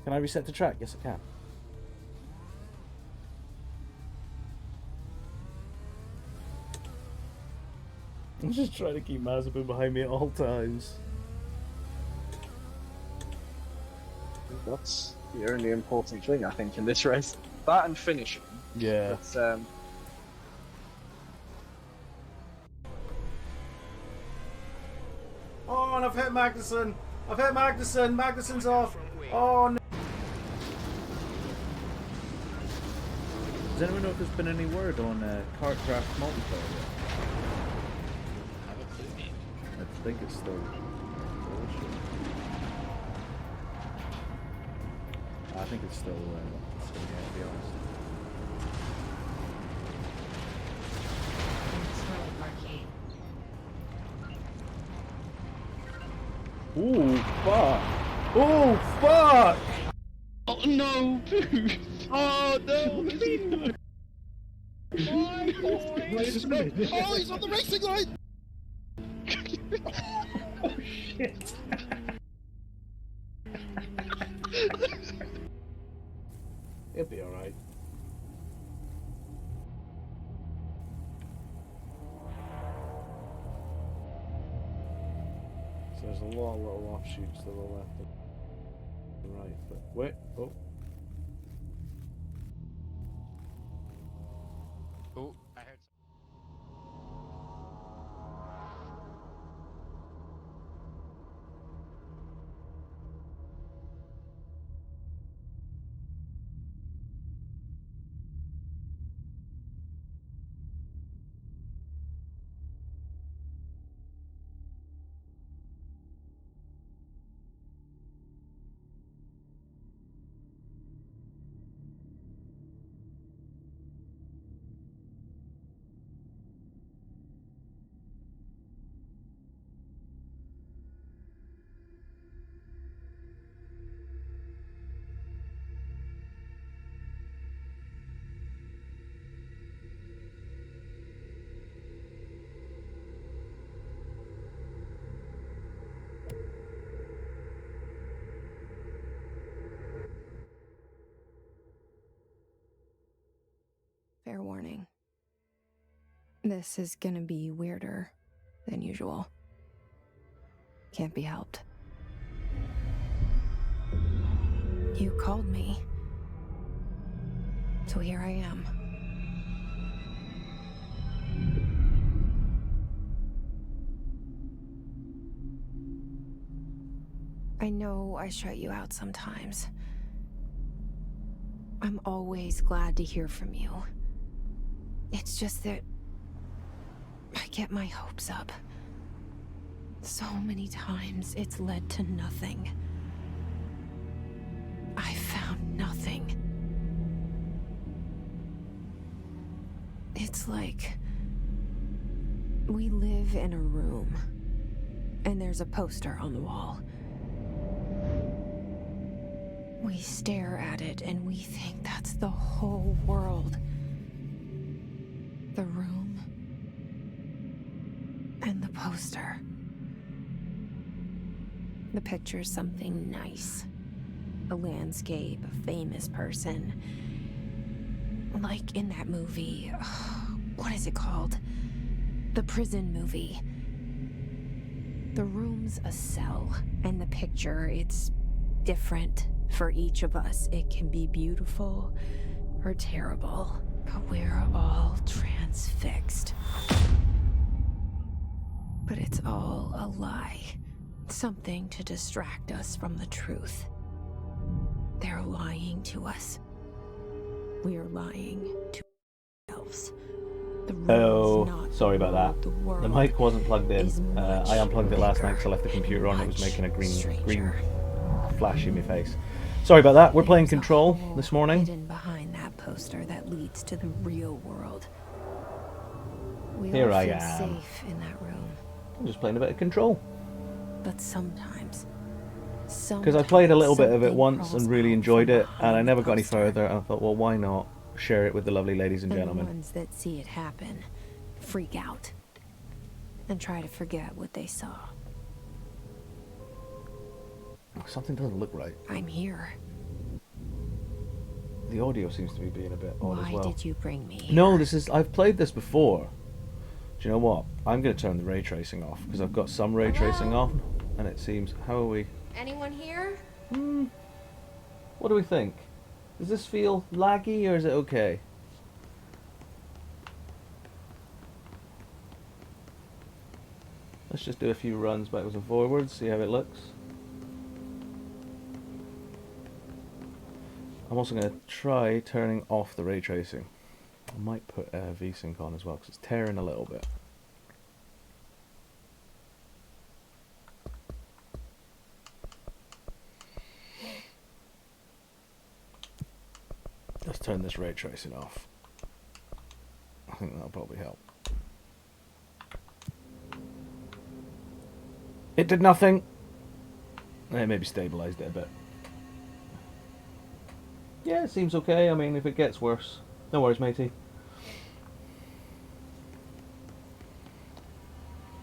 Can I reset the track? Yes, I can. I'm just trying to keep Mazepin behind me at all times. That's the only important thing, I think, in this race. That and finishing. Yeah. But, Oh, and I've hit Magnussen. I've hit Magnussen. Magnussen's off. Oh, no. Does anyone know if there's been any word on Kartcraft multiplayer yet? I think it's still bullshit. I think it's still yeah, to be honest. Ooh, fuck! Oh, fuck! Oh no! Oh no! My boys! Oh, he's on the racing line! Oh shit! It'll be alright. So there's a lot of little offshoots to the left and right, but wait, oh. Oh, I heard. Fair warning. This is gonna be weirder than usual. Can't be helped. You called me. So here I am. I know I shut you out sometimes. I'm always glad to hear from you. It's just that I get my hopes up. So many times it's led to nothing. I found nothing. It's like we live in a room and there's a poster on the wall. We stare at it and we think that's the whole world. The room and the poster. The picture's something nice. A landscape, a famous person. Like in that movie, what is it called? The prison movie. The room's a cell, and the picture, it's different for each of us. It can be beautiful or terrible. But we're all transfixed. But it's all a lie. Something to distract us from the truth. They're lying to us. We're lying to ourselves. Oh, sorry about that. The mic wasn't plugged in. I unplugged it last night because I left the computer on. It was making a green flash in my face. Sorry about that. We're playing Control this morning. Hidden behind that poster that leads to the real world. Here I am. Safe in that room. I'm just playing a bit of Control. But sometimes because I played a little bit of it once and really enjoyed it, and I never got any further, and I thought, well, why not share it with the lovely ladies and gentlemen. The ones that see it happen freak out and try to forget what they saw. Something doesn't look right. I'm here. the audio seems to be being a bit odd as Why well. did you bring me here? No, this is... I've played this before. Do you know what? I'm going to turn the ray tracing off, because I've got some ray tracing on, and it seems... How are we? Anyone here? What do we think? Does this feel laggy, or is it okay? Let's just do a few runs backwards and forwards, see how it looks. I'm also going to try turning off the ray tracing. I might put VSync on as well, because it's tearing a little bit. Let's turn this ray tracing off. I think that'll probably help. It did nothing. It maybe stabilized it a bit. Yeah, it seems okay. I mean, if it gets worse, no worries, matey.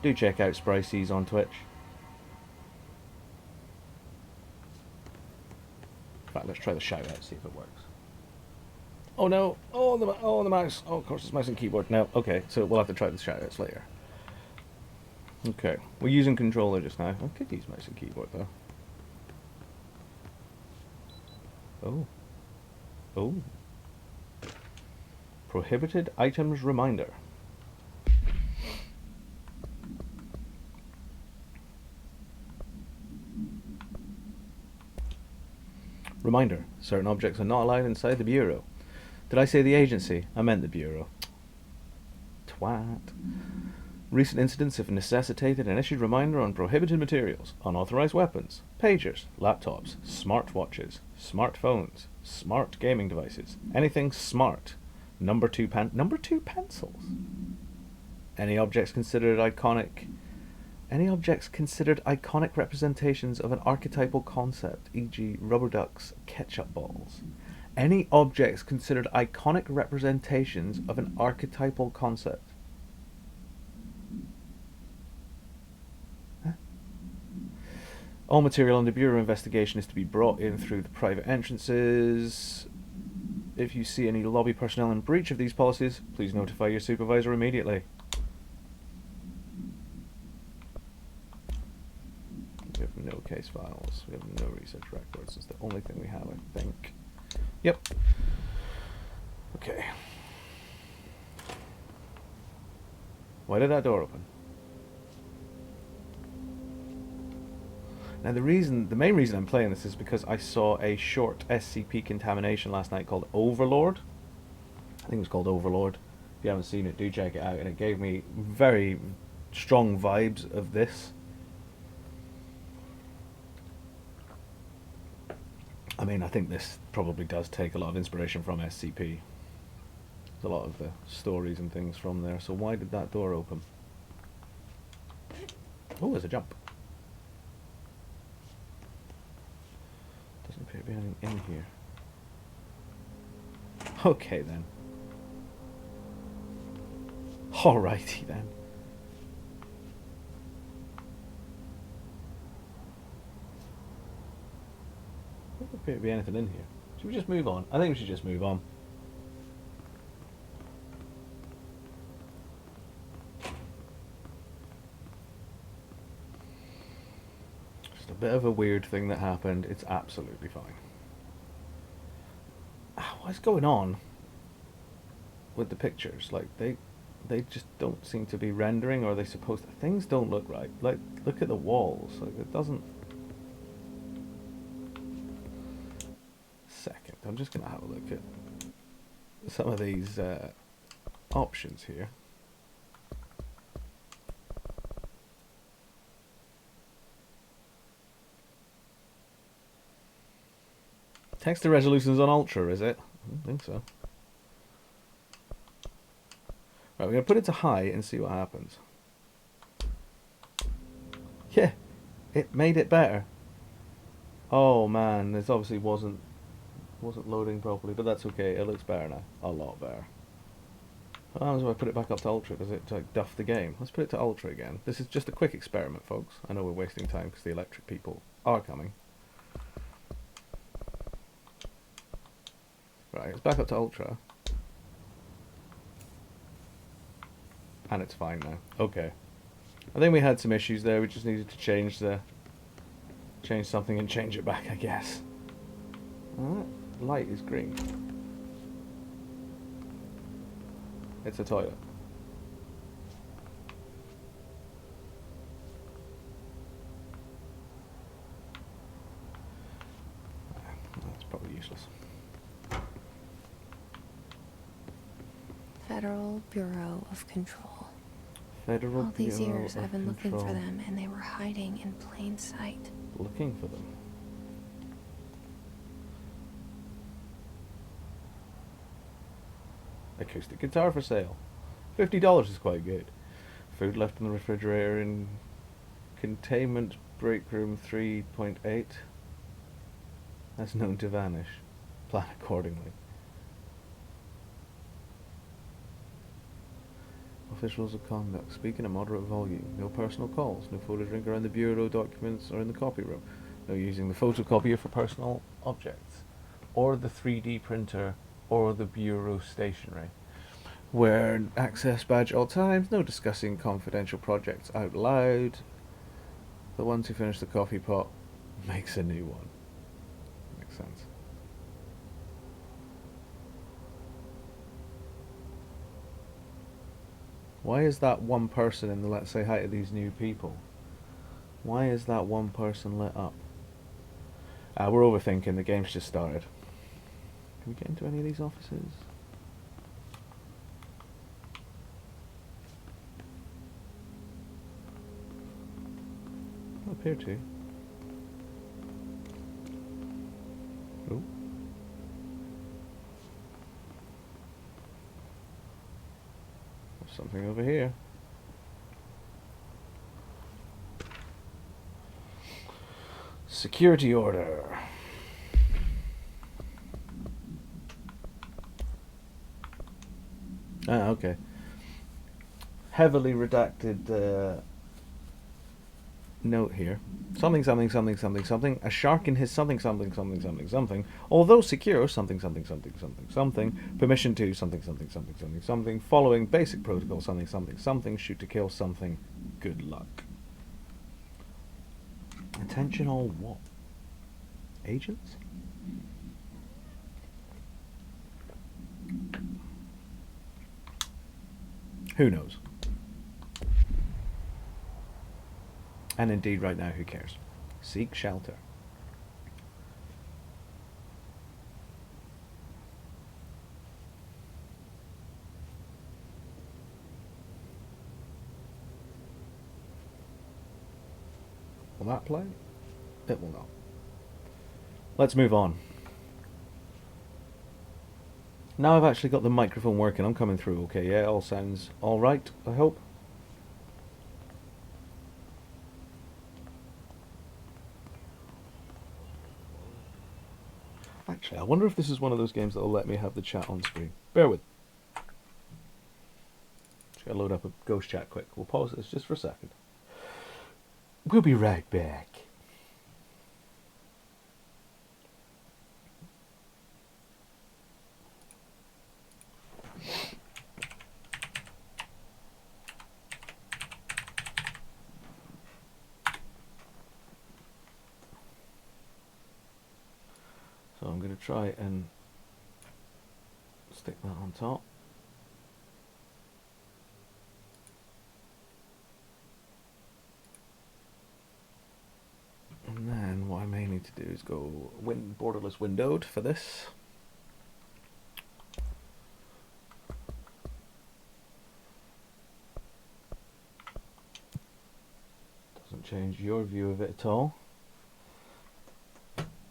Do check out Spryceys on Twitch. In fact, let's try the shout out, see if it works. Oh no! Oh the mouse! Oh, of course it's mouse and keyboard. No, okay, so we'll have to try the shout outs later. Okay, we're using controller just now. I could use mouse and keyboard though. Oh. Oh. Prohibited items reminder. Reminder, certain objects are not allowed inside the Bureau. Did I say the agency? I meant the Bureau. Twat. Recent incidents have necessitated an issued reminder on prohibited materials, unauthorized weapons, pagers, laptops, smartwatches, smartphones, smart gaming devices, anything smart. Number two pencils. Any objects considered iconic representations of an archetypal concept, e.g. rubber ducks, ketchup balls. Any objects considered iconic representations of an archetypal concept. Huh? All material under Bureau investigation is to be brought in through the private entrances. If you see any lobby personnel in breach of these policies, please notify your supervisor immediately. We have no case files. We have no research records. It's the only thing we have, I think. Yep. Okay. Why did that door open? Now the main reason I'm playing this is because I saw a short SCP contamination last night called Overlord. I think it was called Overlord. If you haven't seen it, do check it out. And it gave me very strong vibes of this. I mean, I think this probably does take a lot of inspiration from SCP. There's a lot of the stories and things from there. So why did that door open? Oh, there's a jump. Doesn't appear to be anything in here. Okay then. Alrighty then. Doesn't appear to be anything in here. Should we just move on? I think we should just move on. Just a bit of a weird thing that happened. It's absolutely fine. What's going on with the pictures? Like they just don't seem to be rendering, or are they supposed to? Things don't look right. Like, look at the walls. Like, it doesn't. Second, I'm just gonna have a look at some of these options here. Texture resolution's on ultra, is it? I don't think so. Right, we're going to put it to high and see what happens. Yeah, it made it better. Oh man, this obviously wasn't loading properly, but that's okay. It looks better now. A lot better. What happens if I put it back up to ultra? Does it like duff the game? Let's put it to ultra again. This is just a quick experiment, folks. I know we're wasting time because the electric people are coming. Right, it's back up to ultra. And it's fine now. Okay. I think we had some issues there. We just needed to change something and change it back, I guess. Light is green. It's a toilet. That's probably useless. Federal Bureau of Control. Federal All these Bureau years of I've been looking for Control. them, and they were hiding in plain sight. Looking for them. Acoustic guitar for sale. $50 is quite good. Food left in the refrigerator in containment break room 3.8. That's known to vanish. Plan accordingly. Officials of conduct. Speak in a moderate volume. No personal calls. No photo drink around the bureau documents or in the copy room. No using the photocopier for personal objects. Or the 3D printer or the bureau stationery. Wear access badge at all times. No discussing confidential projects out loud. The ones who finish the coffee pot makes a new one. Makes sense. Why is that one person in the let's say hi to these new people? Why is that one person lit up? We're overthinking, the game's just started. Can we get into any of these offices? Don't appear to. Oh. There's something over here. Security order. Okay. Heavily redacted note here. Something, something, something, something, something. A shark in his something, something, something, something, something. Although secure, something, something, something, something, something. Permission to something, something, something, something, something. Following basic protocol, something, something, something. Shoot to kill something. Good luck. Attention all what? Agents? Who knows? And indeed, right now, who cares? Seek shelter. Will that play? It will not. Let's move on. Now I've actually got the microphone working. I'm coming through okay. Yeah, it all sounds alright, I hope. Actually, I wonder if this is one of those games that will let me have the chat on screen. Bear with. Just gotta load up a ghost chat quick. We'll pause this just for a second. We'll be right back. So I'm going to try and stick that on top. And then what I may need to do is go borderless windowed for this. Doesn't change your view of it at all.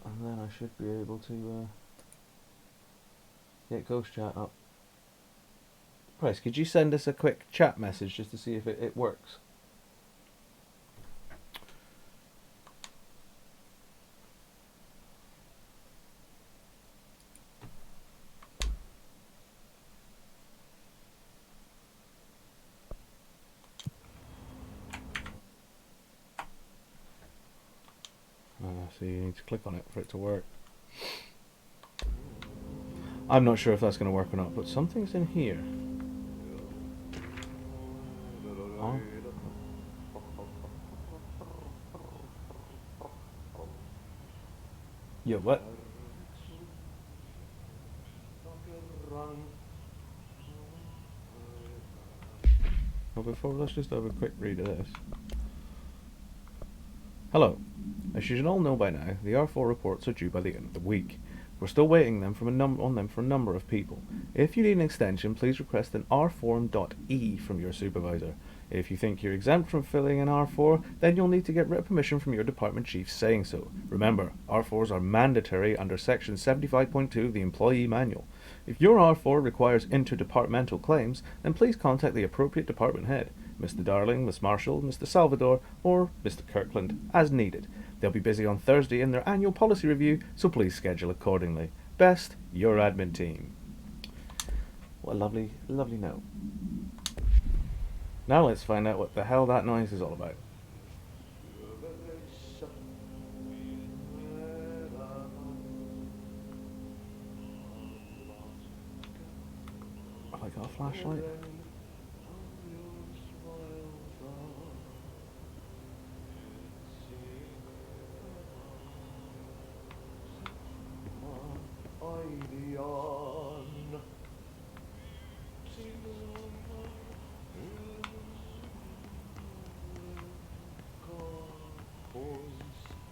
And then I should be able to get Ghost Chat up. Price, could you send us a quick chat message just to see if it works? So you need to click on it for it to work. I'm not sure if that's going to work or not, but something's in here. Oh. Yeah, what? Well, before, let's just have a quick read of this. Hello. As you should all know by now, the R4 reports are due by the end of the week. We're still waiting on them from a number of people. If you need an extension, please request an rform.e from your supervisor. If you think you're exempt from filling an R4, then you'll need to get written permission from your department chief saying so. Remember, R4s are mandatory under section 75.2 of the Employee Manual. If your R4 requires interdepartmental claims, then please contact the appropriate department head, Mr. Darling, Miss Marshall, Mr. Salvador, or Mr. Kirkland, as needed. They'll be busy on Thursday in their annual policy review, so please schedule accordingly. Best, your admin team. What a lovely, lovely note. Now let's find out what the hell that noise is all about. Have I got a flashlight?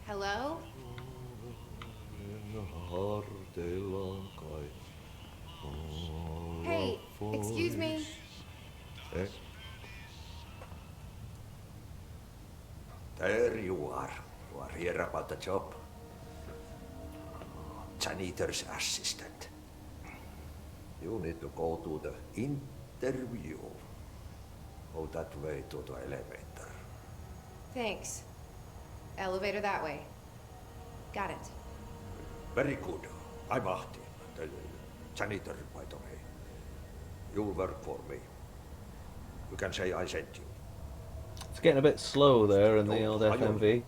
Hello? Hey, excuse me. There you are. You are here about the job. Janitor's assistant. You need to go to the interview. Go that way to the elevator. Thanks. Elevator that way. Got it. Very good. I'm Ahti, the janitor, by the way. You'll work for me. You can say I sent you. It's getting a bit slow there in the old FMV.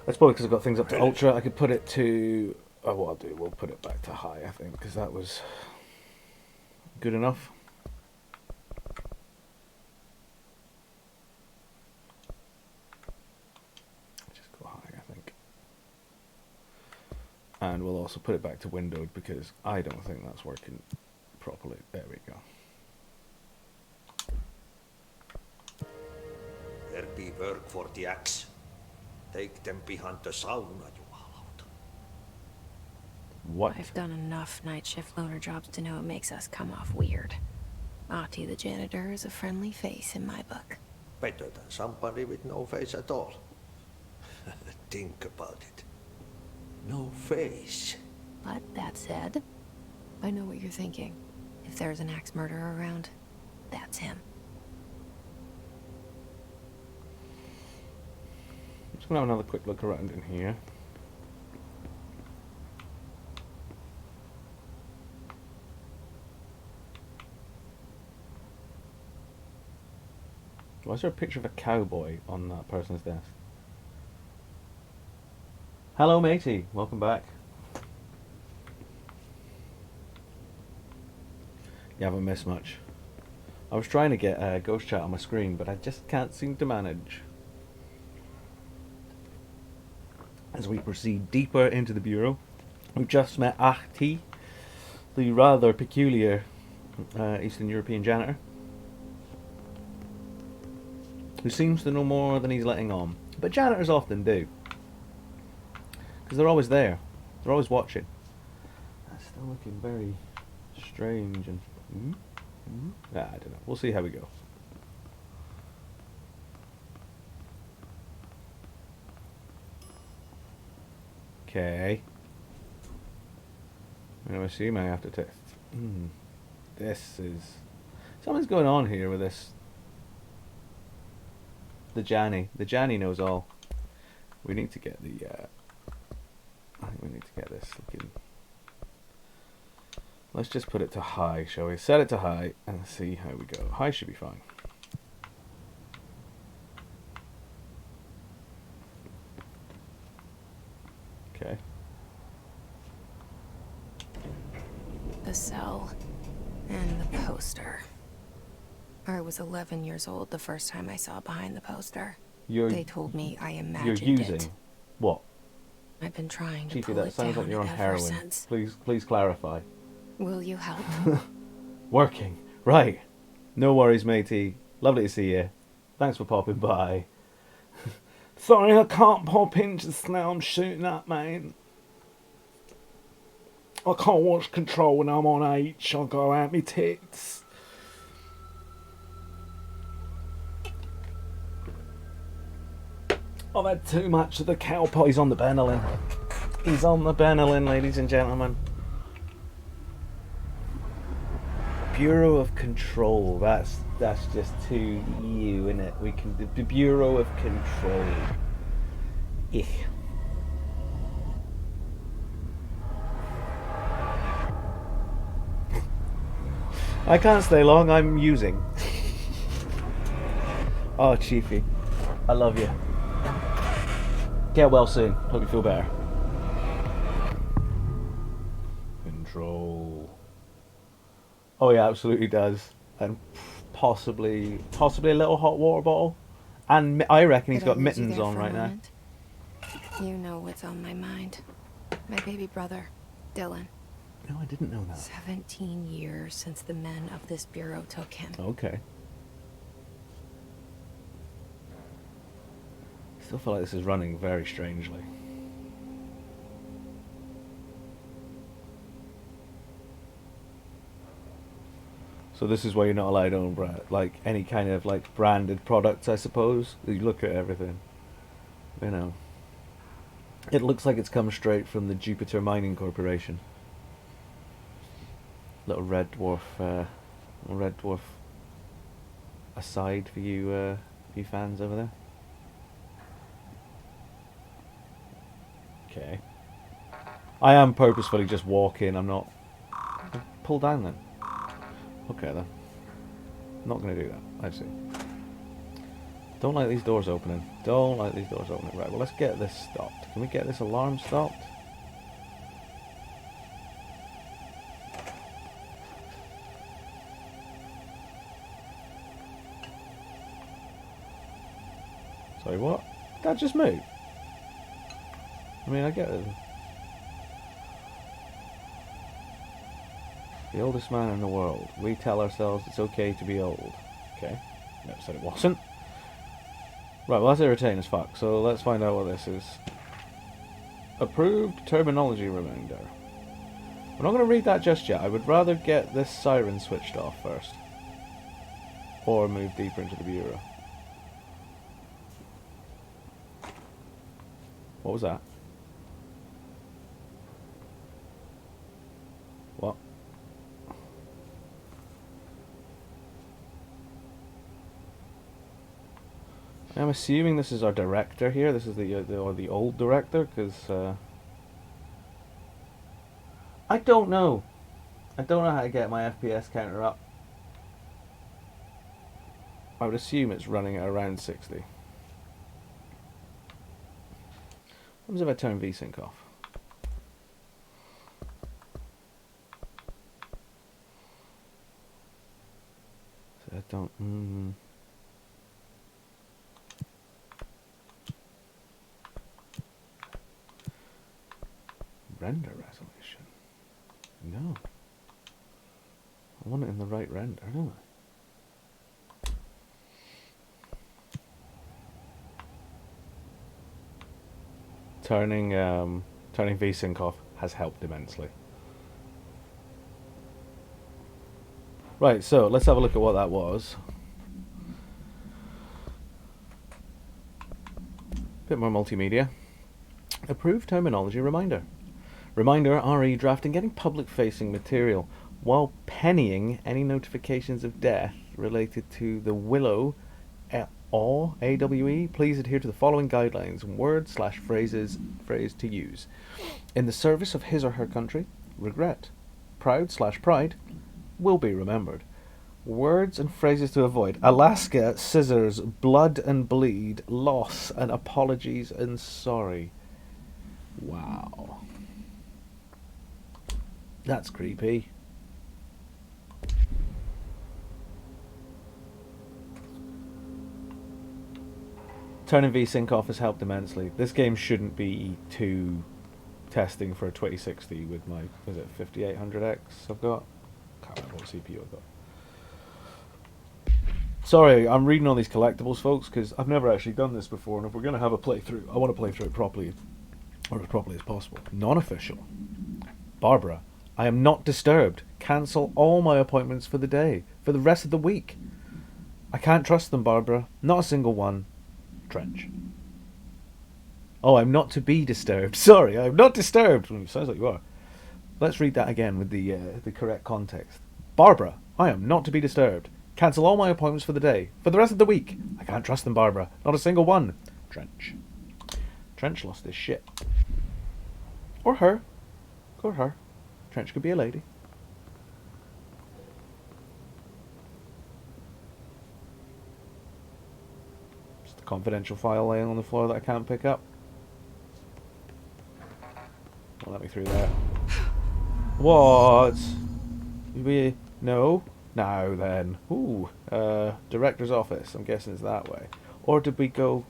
That's probably because I've got things up to ultra. I could put it to... Oh, what I'll do, we'll put it back to high, I think, because that was good enough. Just go high, I think. And we'll also put it back to windowed because I don't think that's working properly. There we go. There be work for the axe. Take them behind the sauna, jumalauta. What? I've done enough night shift loner jobs to know it makes us come off weird. Ahti the janitor is a friendly face in my book. Better than somebody with no face at all. Think about it. No face. But that said, I know what you're thinking. If there's an axe murderer around, that's him. I'm just going to have another quick look around in here. Why is there a picture of a cowboy on that person's desk? Hello matey, welcome back. You haven't missed much. I was trying to get ghost chat on my screen, but I just can't seem to manage. As we proceed deeper into the bureau, we've just met Ahti, the rather peculiar Eastern European janitor, who seems to know more than he's letting on. But janitors often do, because they're always there, they're always watching. That's still looking very strange and... I don't know, we'll see how we go. Okay. I assume I have to test. This is... Something's going on here with this. The Janny. The Janny knows all. We need to get the... I think we need to get this looking... Let's just put it to high, shall we? Set it to high and see how we go. High should be fine. Okay. cell. And the poster. I was 11 years old the first time I saw behind the poster. They told me I imagined You're using it. what? I've been trying to Chiefy, pull that it sounds like down you're on ever heroin. since. Please clarify. Will you help? Working. Right. No worries, matey. Lovely to see you. Thanks for popping by. Sorry, I can't pop in just now. I'm shooting up, mate. I can't watch Control when I'm on H. I'll go out me tits. I've had too much of the cow pot. He's on the Benylin. He's on the Benylin, ladies and gentlemen. Bureau of Control. That's just too you, isn't it? We can the Bureau of Control. Yeah. I can't stay long. I'm using. Oh, Chiefy, I love you. Get well soon. Hope you feel better. Control. Oh yeah, absolutely does. And possibly a little hot water bottle. And I reckon he's Did I got lose you mittens there on for a right now. moment? You know what's on my mind. My baby brother, Dylan. No, I didn't know that. 17 years since the men of this bureau took him. Okay. Still feel like this is running very strangely. So this is why you're not allowed to own like any kind of like branded products, I suppose. You look at everything, you know. It looks like it's come straight from the Jupiter Mining Corporation. Little red dwarf aside for you fans over there. Okay. I am purposefully just walking. I'm not. Pull down then. Okay then. Not gonna do that. I see. Don't like these doors opening. Don't like these doors opening. Right, well let's get this stopped. Can we get this alarm stopped? Sorry, what? That just moved. I mean, I get it. The oldest man in the world. We tell ourselves it's okay to be old. Okay. Never said it wasn't. Right, well that's irritating as fuck, so let's find out what this is. Approved terminology reminder. We're not going to read that just yet. I would rather get this siren switched off first. Or move deeper into the bureau. What was that? What? I'm assuming this is our director here. This is the old director, because I don't know. I don't know how to get my FPS counter up. I would assume it's running at around 60. What happens if I turn VSync off? So I don't. Render resolution. No. I want it in the right render, don't I? Turning VSync off has helped immensely. Right, so let's have a look at what that was. Bit more multimedia. Approved terminology reminder. Reminder, RE drafting getting public facing material while pennying any notifications of death related to the Willow AWE, please adhere to the following guidelines, words/phrases to use. In the service of his or her country, regret. Proud/pride will be remembered. Words and phrases to avoid: Alaska, scissors, blood and bleed, loss and apologies and sorry. Wow. That's creepy. Turning VSync off has helped immensely. This game shouldn't be too testing for a 2060 with my, is it 5800X I've got? Can't remember what CPU I've got. Sorry, I'm reading all these collectibles, folks, because I've never actually done this before, and if we're going to have a playthrough, I want to play through it properly, or as properly as possible. Non-official. Barbara, I am not disturbed. Cancel all my appointments for the day, for the rest of the week. I can't trust them, Barbara. Not a single one. Trench. Oh, I'm not to be disturbed. Sorry, I'm not disturbed. Sounds like you are. Let's read that again with the correct context. Barbara, I am not to be disturbed. Cancel all my appointments for the day, for the rest of the week. I can't trust them, Barbara. Not a single one. Trench. Trench lost his shit. Or her. Or her. Trench could be a lady. Just a confidential file laying on the floor that I can't pick up. Don't let me through there. What? We... No? Now then. Ooh. Director's office. I'm guessing it's that way. Or did we go...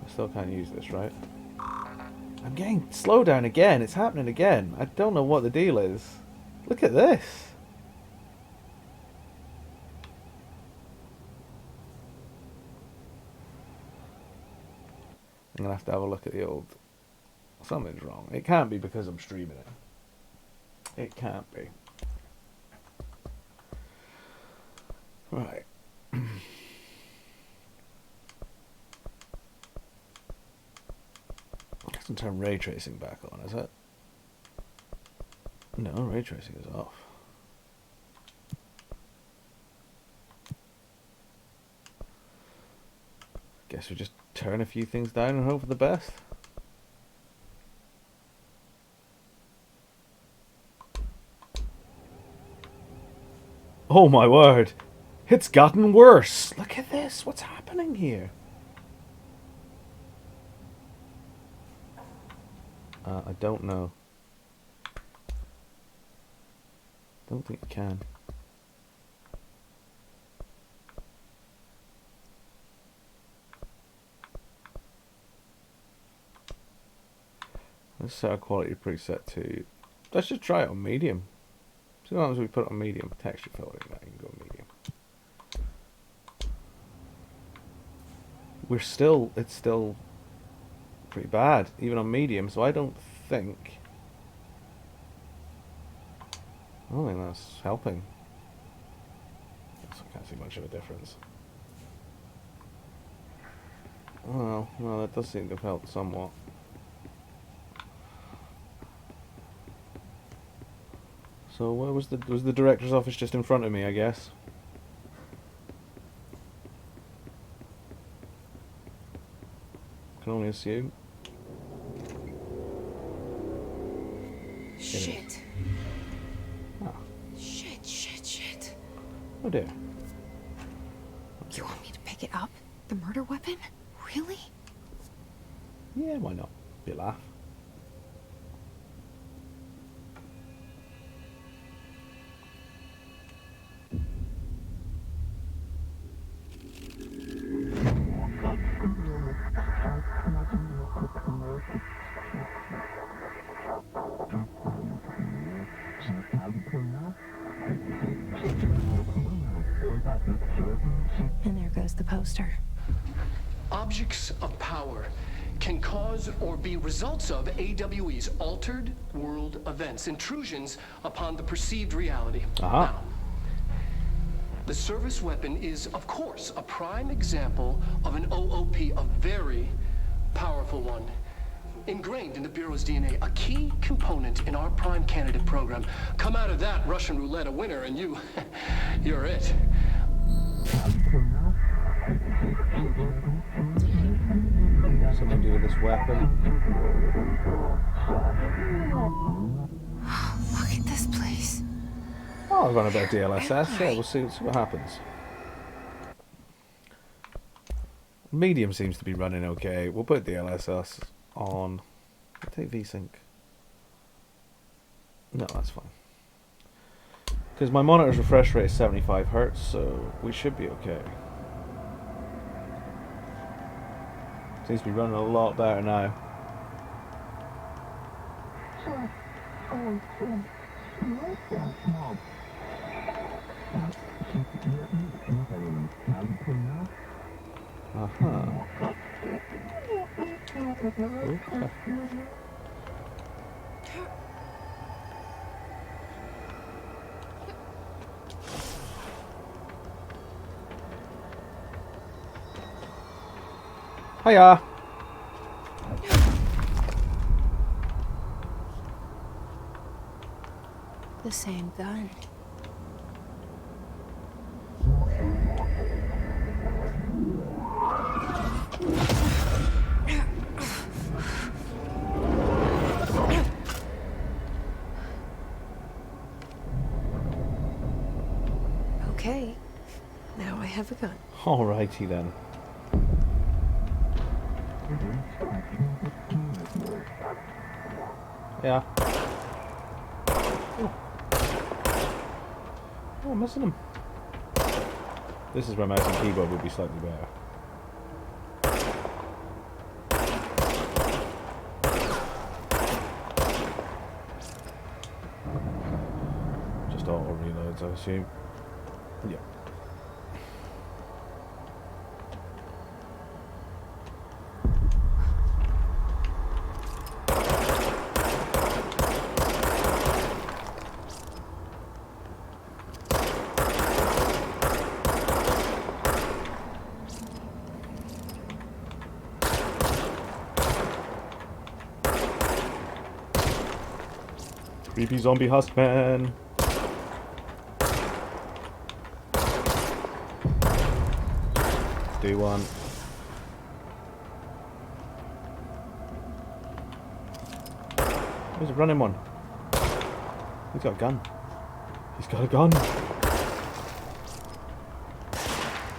I still can't use this, right? I'm getting slowed down again. It's happening again. I don't know what the deal is. Look at this. I'm going to have a look at the old... Something's wrong. It can't be because I'm streaming it. It can't be. Right. Doesn't turn ray tracing back on, is it? No, ray tracing is off. Guess we just turn a few things down and hope for the best. Oh my word! It's gotten worse! Look at this! What's happening here? I don't know. Don't think you can. Let's set our quality preset to... Let's just try it on medium. See what happens if we put it on medium. Texture filtering, that you can go medium. We're still... It's still... pretty bad, even on medium, so I don't think that's helping. I can't see much of a difference. Well, that does seem to have helped somewhat. So where was the director's office? Just in front of me, I guess. Can only assume. Shit. Ah. Shit. Oh dear. You want me to pick it up? The murder weapon? Really? Yeah, why not? Be a laugh. And there goes the poster. Objects of power can cause or be results of AWE's altered world events, intrusions upon the perceived reality. Aha. Now, the service weapon is, of course, a prime example of an OOP, a very powerful one. Ingrained in the Bureau's DNA, a key component in our prime candidate program. Come out of that Russian roulette a winner and you're it. Something to do with this weapon. Look at this place. Oh, I'll run a bit of DLSS. Yeah, we'll see what happens. Medium seems to be running okay. We'll put DLSS on. I'll take VSync. No, that's fine. Because my monitor's refresh rate is 75 Hz, so we should be okay. Seems to be running a lot better now. Hiya! The same gun. Okay, now I have a gun. Alrighty then. Yeah. Oh, I'm missing him. This is where mouse and keyboard would be slightly better. Just auto reloads, I assume. Yeah. Creepy zombie huskman. Do one. There's a running one. He's got a gun. He's got a gun.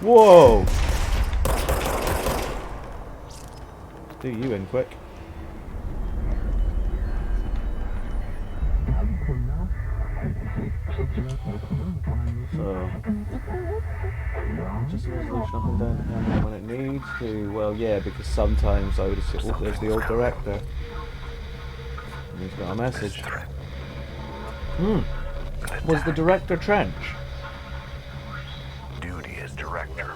Whoa! Do you in quick. So, just resolution up and down depending on when it needs to. Well, yeah, because sometimes I would have said, oh, there's the old director. And he's got a message. Was the director Trench? Duty as director.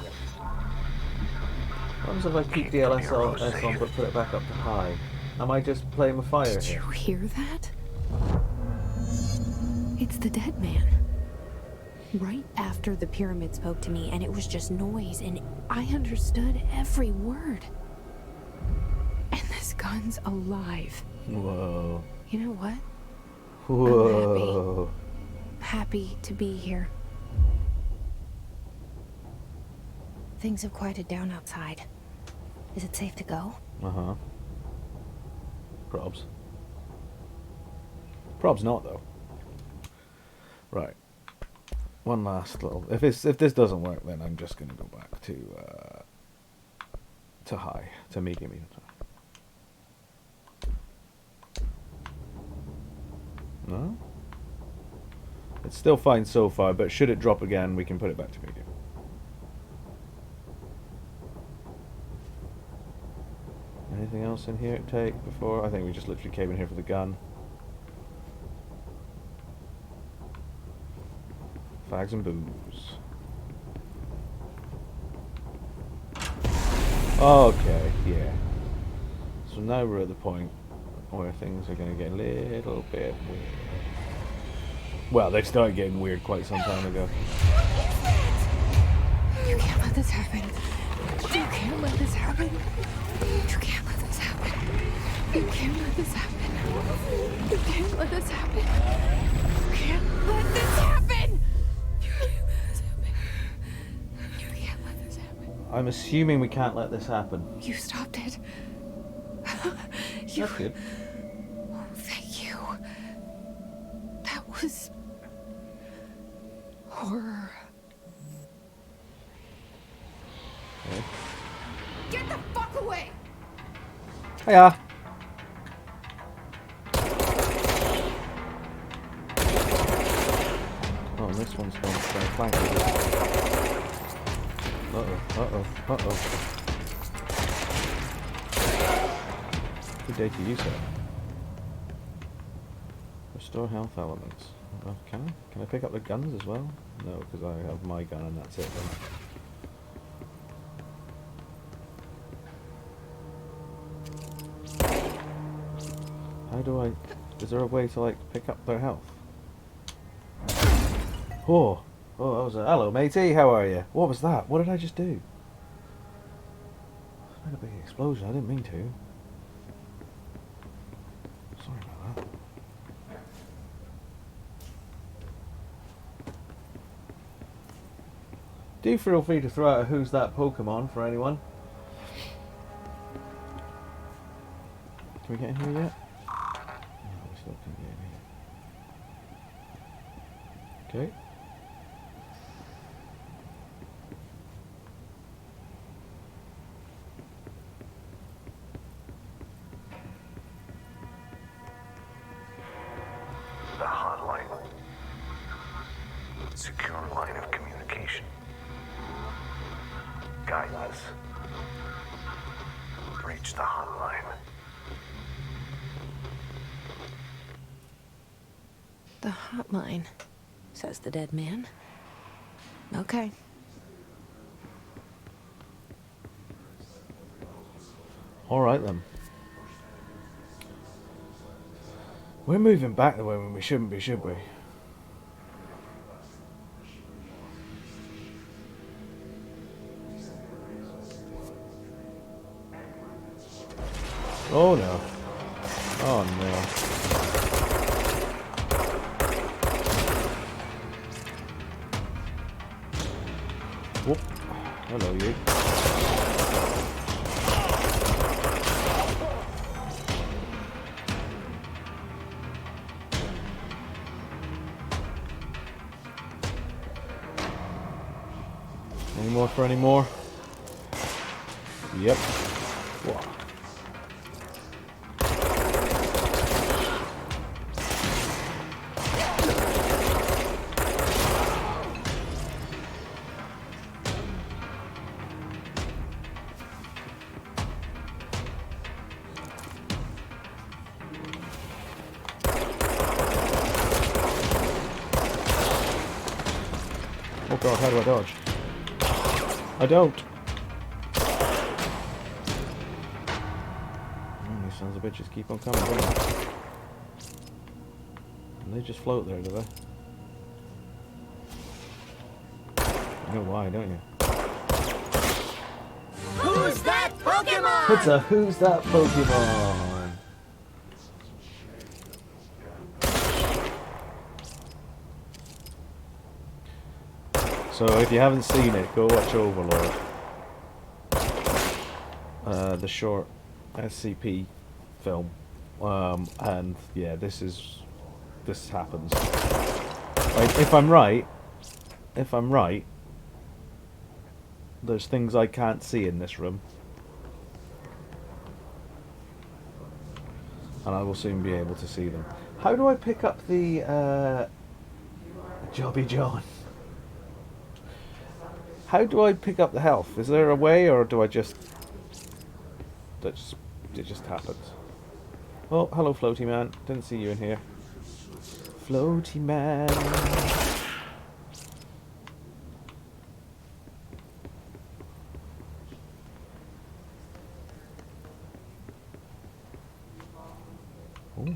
What happens if I keep the LSS on but put it back up to high? Am I just playing with fire Did here? you hear that? It's the dead man. Right after the pyramid spoke to me, and it was just noise, and I understood every word. And this gun's alive. Whoa. You know what? Whoa. I'm happy to be here. Things have quieted down outside. Is it safe to go? Uh-huh. Probs. Probs not, though. Right. One last little... If this doesn't work, then I'm just going to go back to high. To medium, even. No? It's still fine so far, but should it drop again, we can put it back to medium. Anything else in here to take before? I think we just literally came in here for the gun. Fags and booze. Okay, yeah. So now we're at the point where things are going to get a little bit weird. Well, they started getting weird quite some time ago. You can't let this happen. You can't let this happen. You can't let this happen. You can't let this happen. You can't let this happen. You can't let this happen. You can't let this happen. I'm assuming we can't let this happen. You stopped it. That's good. Oh, thank you. That was horror. Okay. Get the fuck away! Hiya! Oh Very flanky. Uh-oh. Good day to you, sir. Restore health elements. Can I pick up the guns as well? No, because I have my gun and that's it then. How do I... Is there a way to, like, pick up their health? Oh, that was a... Hello, matey, how are you? What was that? What did I just do? I made a big explosion, I didn't mean to. Sorry about that. Do feel free to throw out a Who's That Pokemon for anyone. Can we get in here yet? No, we still can't get in here. Okay. The hotline. Secure line of communication. Guidance. Reach the hotline. The hotline, says the dead man. Okay. Alright then. We're moving back the way when we shouldn't be, should we? Oh no. Oh no. Whoop. Hello, you. Any more for any more? Yep. Whoa. Oh god, how do I dodge? I don't. These sons of bitches keep on coming, don't they? And they just float there, do they? You know why, don't you? Who's that Pokemon? It's a Who's That Pokemon? So if you haven't seen it, go watch Overlord. The short SCP film. And yeah, this happens. Like, if I'm right, there's things I can't see in this room. And I will soon be able to see them. How do I pick up the Jobby John? How do I pick up the health? Is there a way, or do I just... it just happens? Oh, hello, Floaty Man. Didn't see you in here. Floaty Man. Oh.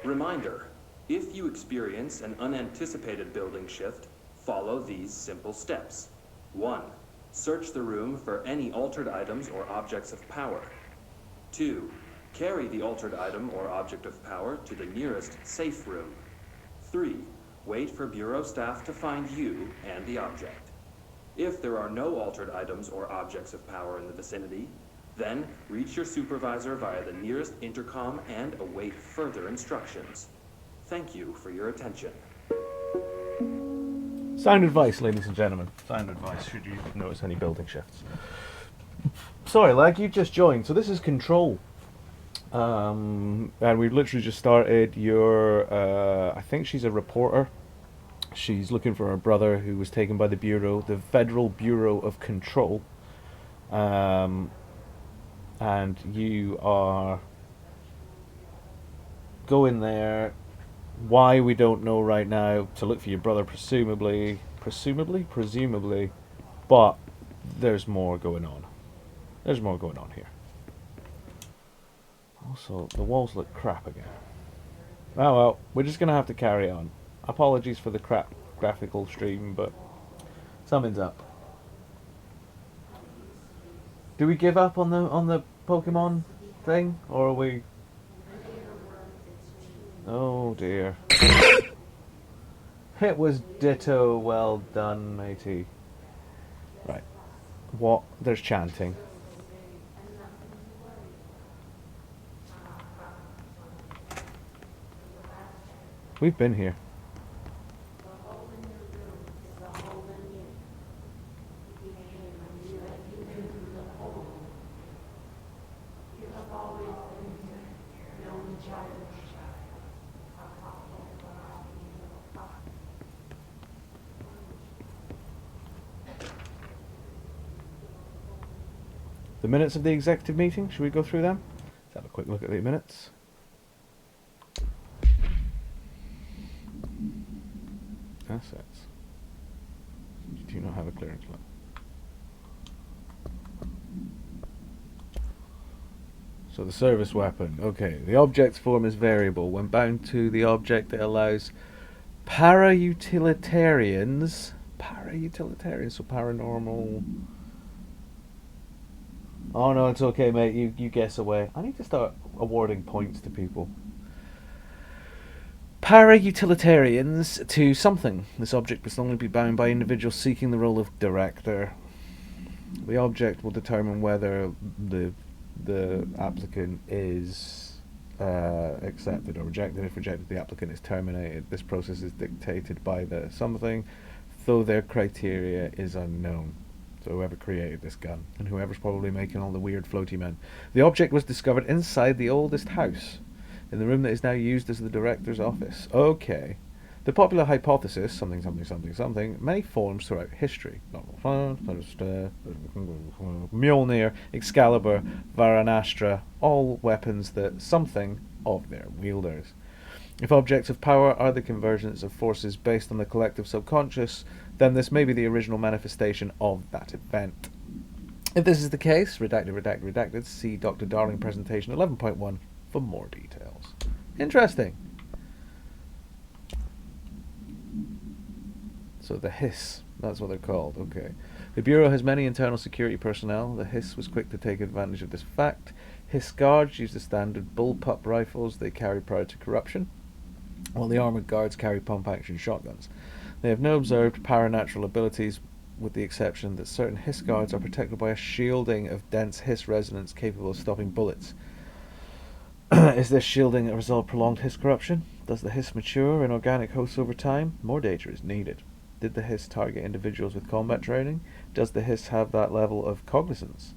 Reminder. If you experience an unanticipated building shift, follow these simple steps. 1. Search the room for any altered items or objects of power. 2. Carry the altered item or object of power to the nearest safe room. 3. Wait for Bureau staff to find you and the object. If there are no altered items or objects of power in the vicinity, then reach your supervisor via the nearest intercom and await further instructions. Thank you for your attention. Sound advice, ladies and gentlemen. Sound advice, should you notice any building shifts. Sorry, lag, you just joined. So this is Control. And we've literally just started your, I think she's a reporter. She's looking for her brother who was taken by the Bureau, the Federal Bureau of Control. And you are going there. Why, we don't know right now, to look for your brother, presumably, but there's more going on. There's more going on here. Also, the walls look crap again. Oh well, we're just gonna have to carry on. Apologies for the crap graphical stream, but something's up. Do we give up on the Pokemon thing, or are we? Oh dear. It was ditto. Well done, matey. Right. What? There's chanting. We've been here. The minutes of the executive meeting, should we go through them? Let's have a quick look at the minutes. Assets. You do not have a clearance limit. So the service weapon. Okay, the object's form is variable. When bound to the object, it allows para-utilitarians, so paranormal. Oh no, it's okay, mate. You guess away. I need to start awarding points to people. Para-utilitarians to something. This object must only be bound by individuals seeking the role of director. The object will determine whether the applicant is accepted or rejected. If rejected, the applicant is terminated. This process is dictated by the something, though their criteria is unknown. So whoever created this gun, and whoever's probably making all the weird floaty men. The object was discovered inside the oldest house, in the room that is now used as the director's office. Okay. The popular hypothesis, something, many forms throughout history. Mjolnir, Excalibur, Varanastra, all weapons that something of their wielders. If objects of power are the convergence of forces based on the collective subconscious, then this may be the original manifestation of that event. If this is the case, redacted, see Dr. Darling presentation 11.1 for more details. Interesting. So the Hiss, that's what they're called, okay. The Bureau has many internal security personnel. The Hiss was quick to take advantage of this fact. Hiss guards use the standard bullpup rifles they carried prior to corruption, while the armoured guards carry pump-action shotguns. They have no observed paranatural abilities, with the exception that certain Hiss guards are protected by a shielding of dense Hiss resonance capable of stopping bullets. Is this shielding a result of prolonged Hiss corruption? Does the Hiss mature in organic hosts over time? More data is needed. Did the Hiss target individuals with combat training? Does the Hiss have that level of cognizance?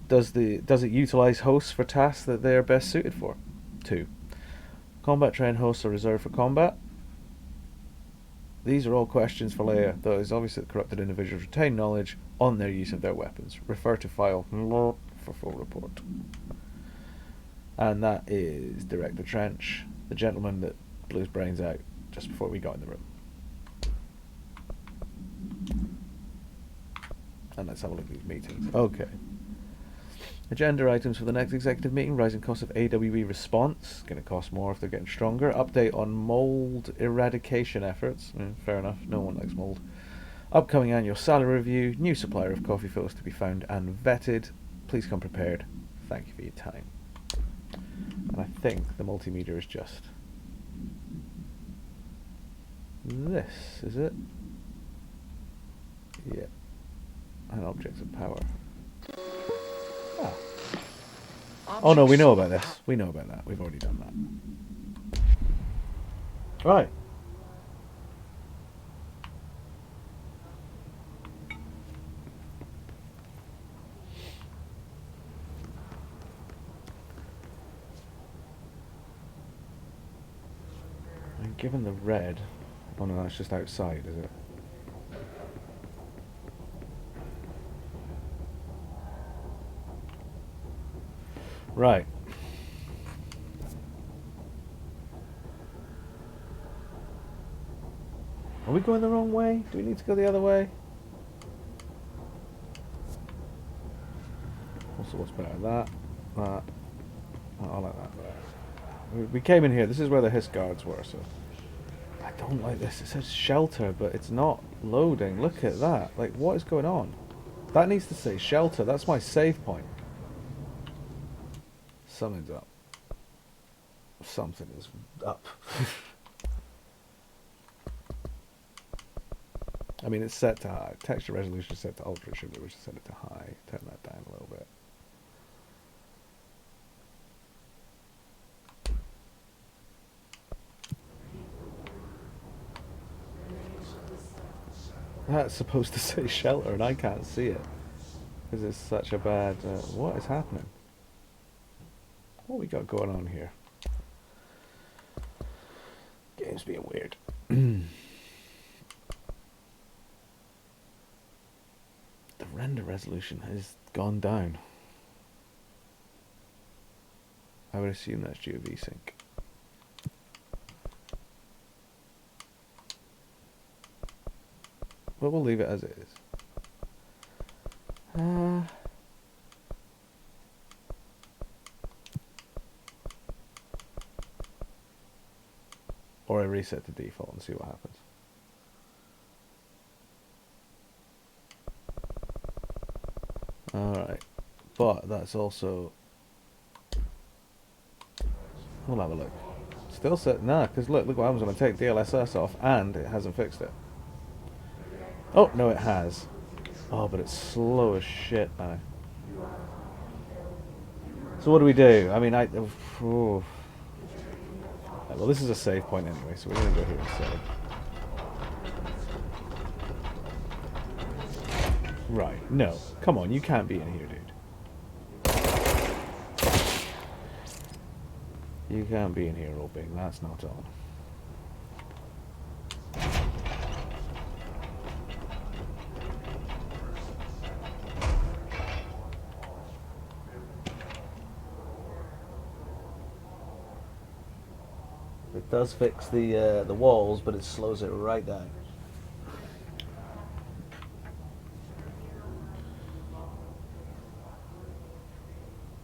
Does it utilize hosts for tasks that they are best suited for? 2. Combat trained hosts are reserved for combat. These are all questions for Leia, though it is obvious that corrupted individuals retain knowledge on their use of their weapons. Refer to file for full report. And that is Director Trench, the gentleman that blew his brains out just before we got in the room. And let's have a look at these meetings. Okay. Agenda items for the next executive meeting. Rising cost of AWE response. Going to cost more if they're getting stronger. Update on mold eradication efforts. Fair enough. No one likes mold. Upcoming annual salary review. New supplier of coffee filters to be found and vetted. Please come prepared. Thank you for your time. And I think the multimeter is just this, is it? Yeah. And objects of power. Ah. Oh no, we know about this. We know about that. We've already done that. Right. given the red. Oh no, that's just outside, is it? Right. Are we going the wrong way? Do we need to go the other way? Also, what's better? That. Oh, I like that. We came in here. This is where the Hiss guards were, so... I don't like this. It says shelter, but it's not loading. Look at that. Like, what is going on? That needs to say shelter. That's my save point. Something's up. Something is up. I mean, it's set to high. Texture resolution is set to ultra, should we? We should set it to high. Turn that down a little bit. That's supposed to say shelter, and I can't see it because it's such a bad. What is happening? What we got going on here? Game's being weird. The render resolution has gone down. I would assume that's due to VSync. But we'll leave it as it is. Or I reset to default and see what happens. Alright. But that's also... We'll have a look. Still set... Nah, because look what happens when I take DLSS off and it hasn't fixed it. Oh, no it has. Oh, but it's slow as shit now. So what do we do? I mean, well, this is a save point anyway, so we're going to go here and save. Right, no. Come on, you can't be in here, dude. You can't be in here, Robing. That's not on. It does fix the walls, but it slows it right down.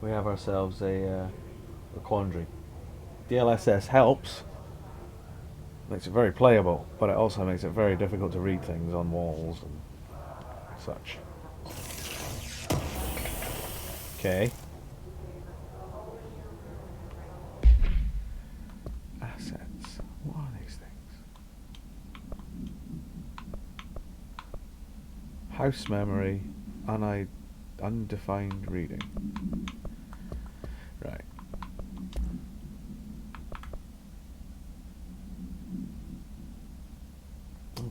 We have ourselves a quandary. DLSS helps, makes it very playable, but it also makes it very difficult to read things on walls and such. Okay. Assets. What are these things? House memory, undefined reading. Right.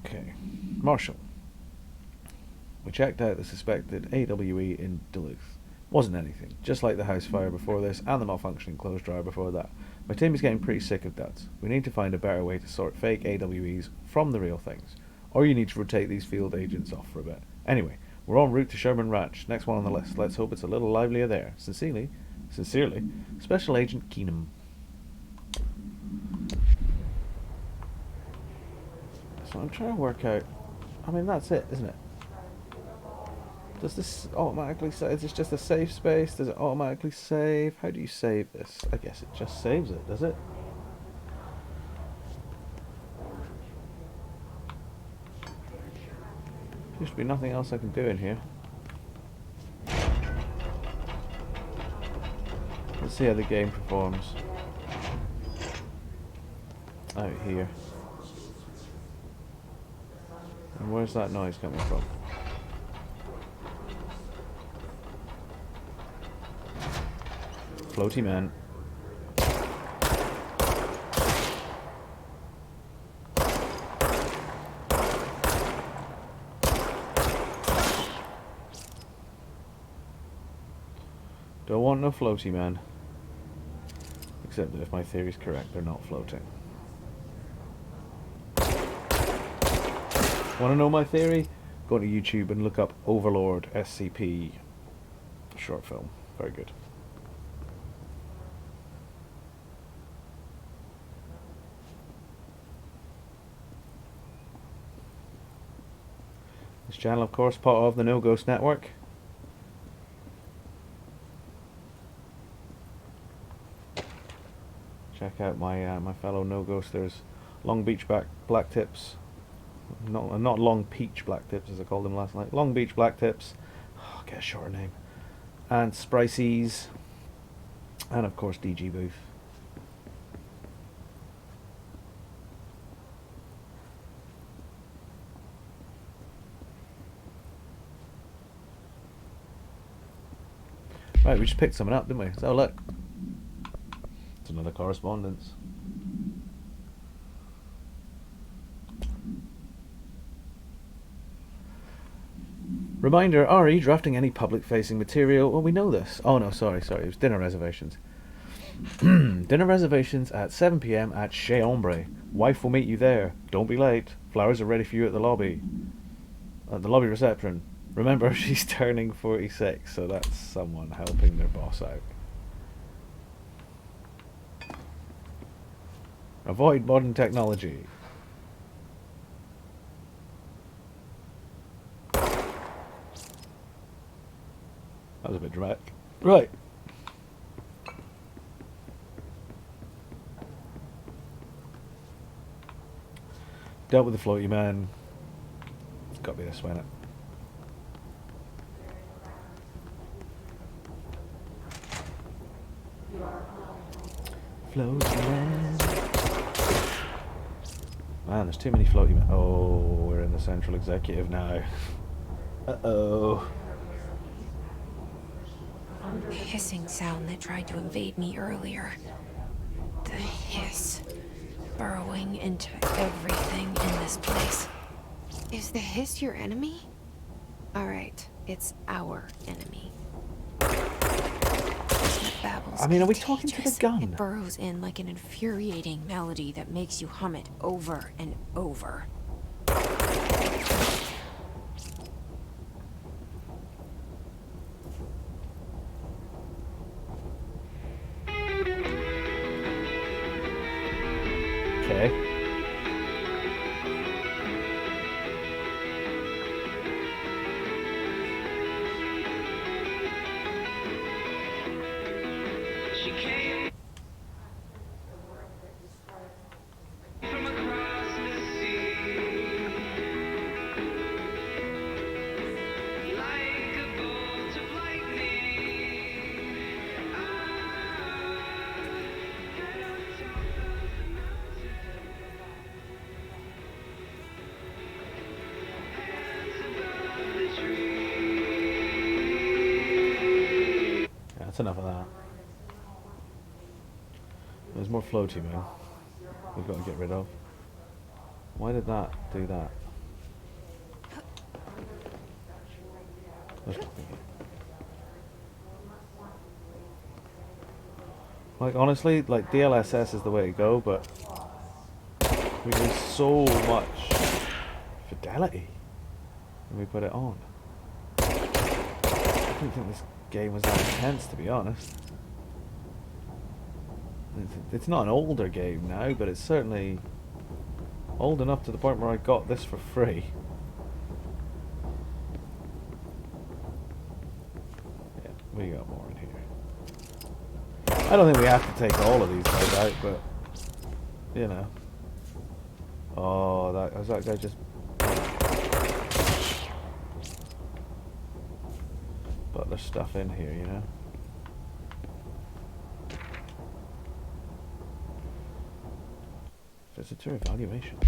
Okay. Marshall. We checked out the suspected AWE in Duluth. Wasn't anything. Just like the house fire before this and the malfunctioning clothes dryer before that. My team is getting pretty sick of duds. We need to find a better way to sort fake AWEs from the real things. Or you need to rotate these field agents off for a bit. Anyway, we're en route to Sherman Ranch. Next one on the list. Let's hope it's a little livelier there. Sincerely, Special Agent Keenum. So I'm trying to work out... I mean, that's it, isn't it? Does this automatically save? Is this just a save space? Does it automatically save? How do you save this? I guess it just saves it, does it? Seems to be nothing else I can do in here. Let's see how the game performs. Out here. And where's that noise coming from? Floaty man. Don't want no floaty man. Except that if my theory's correct, they're not floating. Want to know my theory? Go to YouTube and look up Overlord SCP short film. Very good. This channel, of course, part of the No Ghost Network. Check out my my fellow No Ghosters, Long Beach Black Tips. Not Long Peach Black Tips as I called them last night. Long Beach Black Tips. Oh, get a shorter name. And Sprices. And of course DG Booth. Right, we just picked something up, didn't we? So look. It's another correspondence. Reminder, RE drafting any public-facing material. Well, we know this. Oh, no, sorry. It was dinner reservations. Dinner reservations at 7 PM at Chez Ombre. Wife will meet you there. Don't be late. Flowers are ready for you at the lobby. At the lobby reception. Remember, she's turning 46, so that's someone helping their boss out. Avoid modern technology. That was a bit dramatic. Right. Dealt with the floaty man. It's got to be this way, innit? Floaty man. Man, there's too many floaty men. Oh, we're in the central executive now. Uh-oh. The hissing sound that tried to invade me earlier. The hiss. Burrowing into everything in this place. Is the hiss your enemy? Alright, it's our enemy. I mean, are we talking to the gun? It burrows in like an infuriating melody that makes you hum it over and over. Okay. That's enough of that. There's more floaty, man. We've got to get rid of. Why did that do that? There's nothing here. Like, honestly, like, DLSS is the way to go, but we lose so much fidelity when we put it on. I didn't think this game was that intense, to be honest. It's not an older game now, but it's certainly old enough to the point where I got this for free. Yeah, we got more in here. I don't think we have to take all of these guys out, but you know. Oh, that guy just. But there's stuff in here, you know. Visitor evaluations.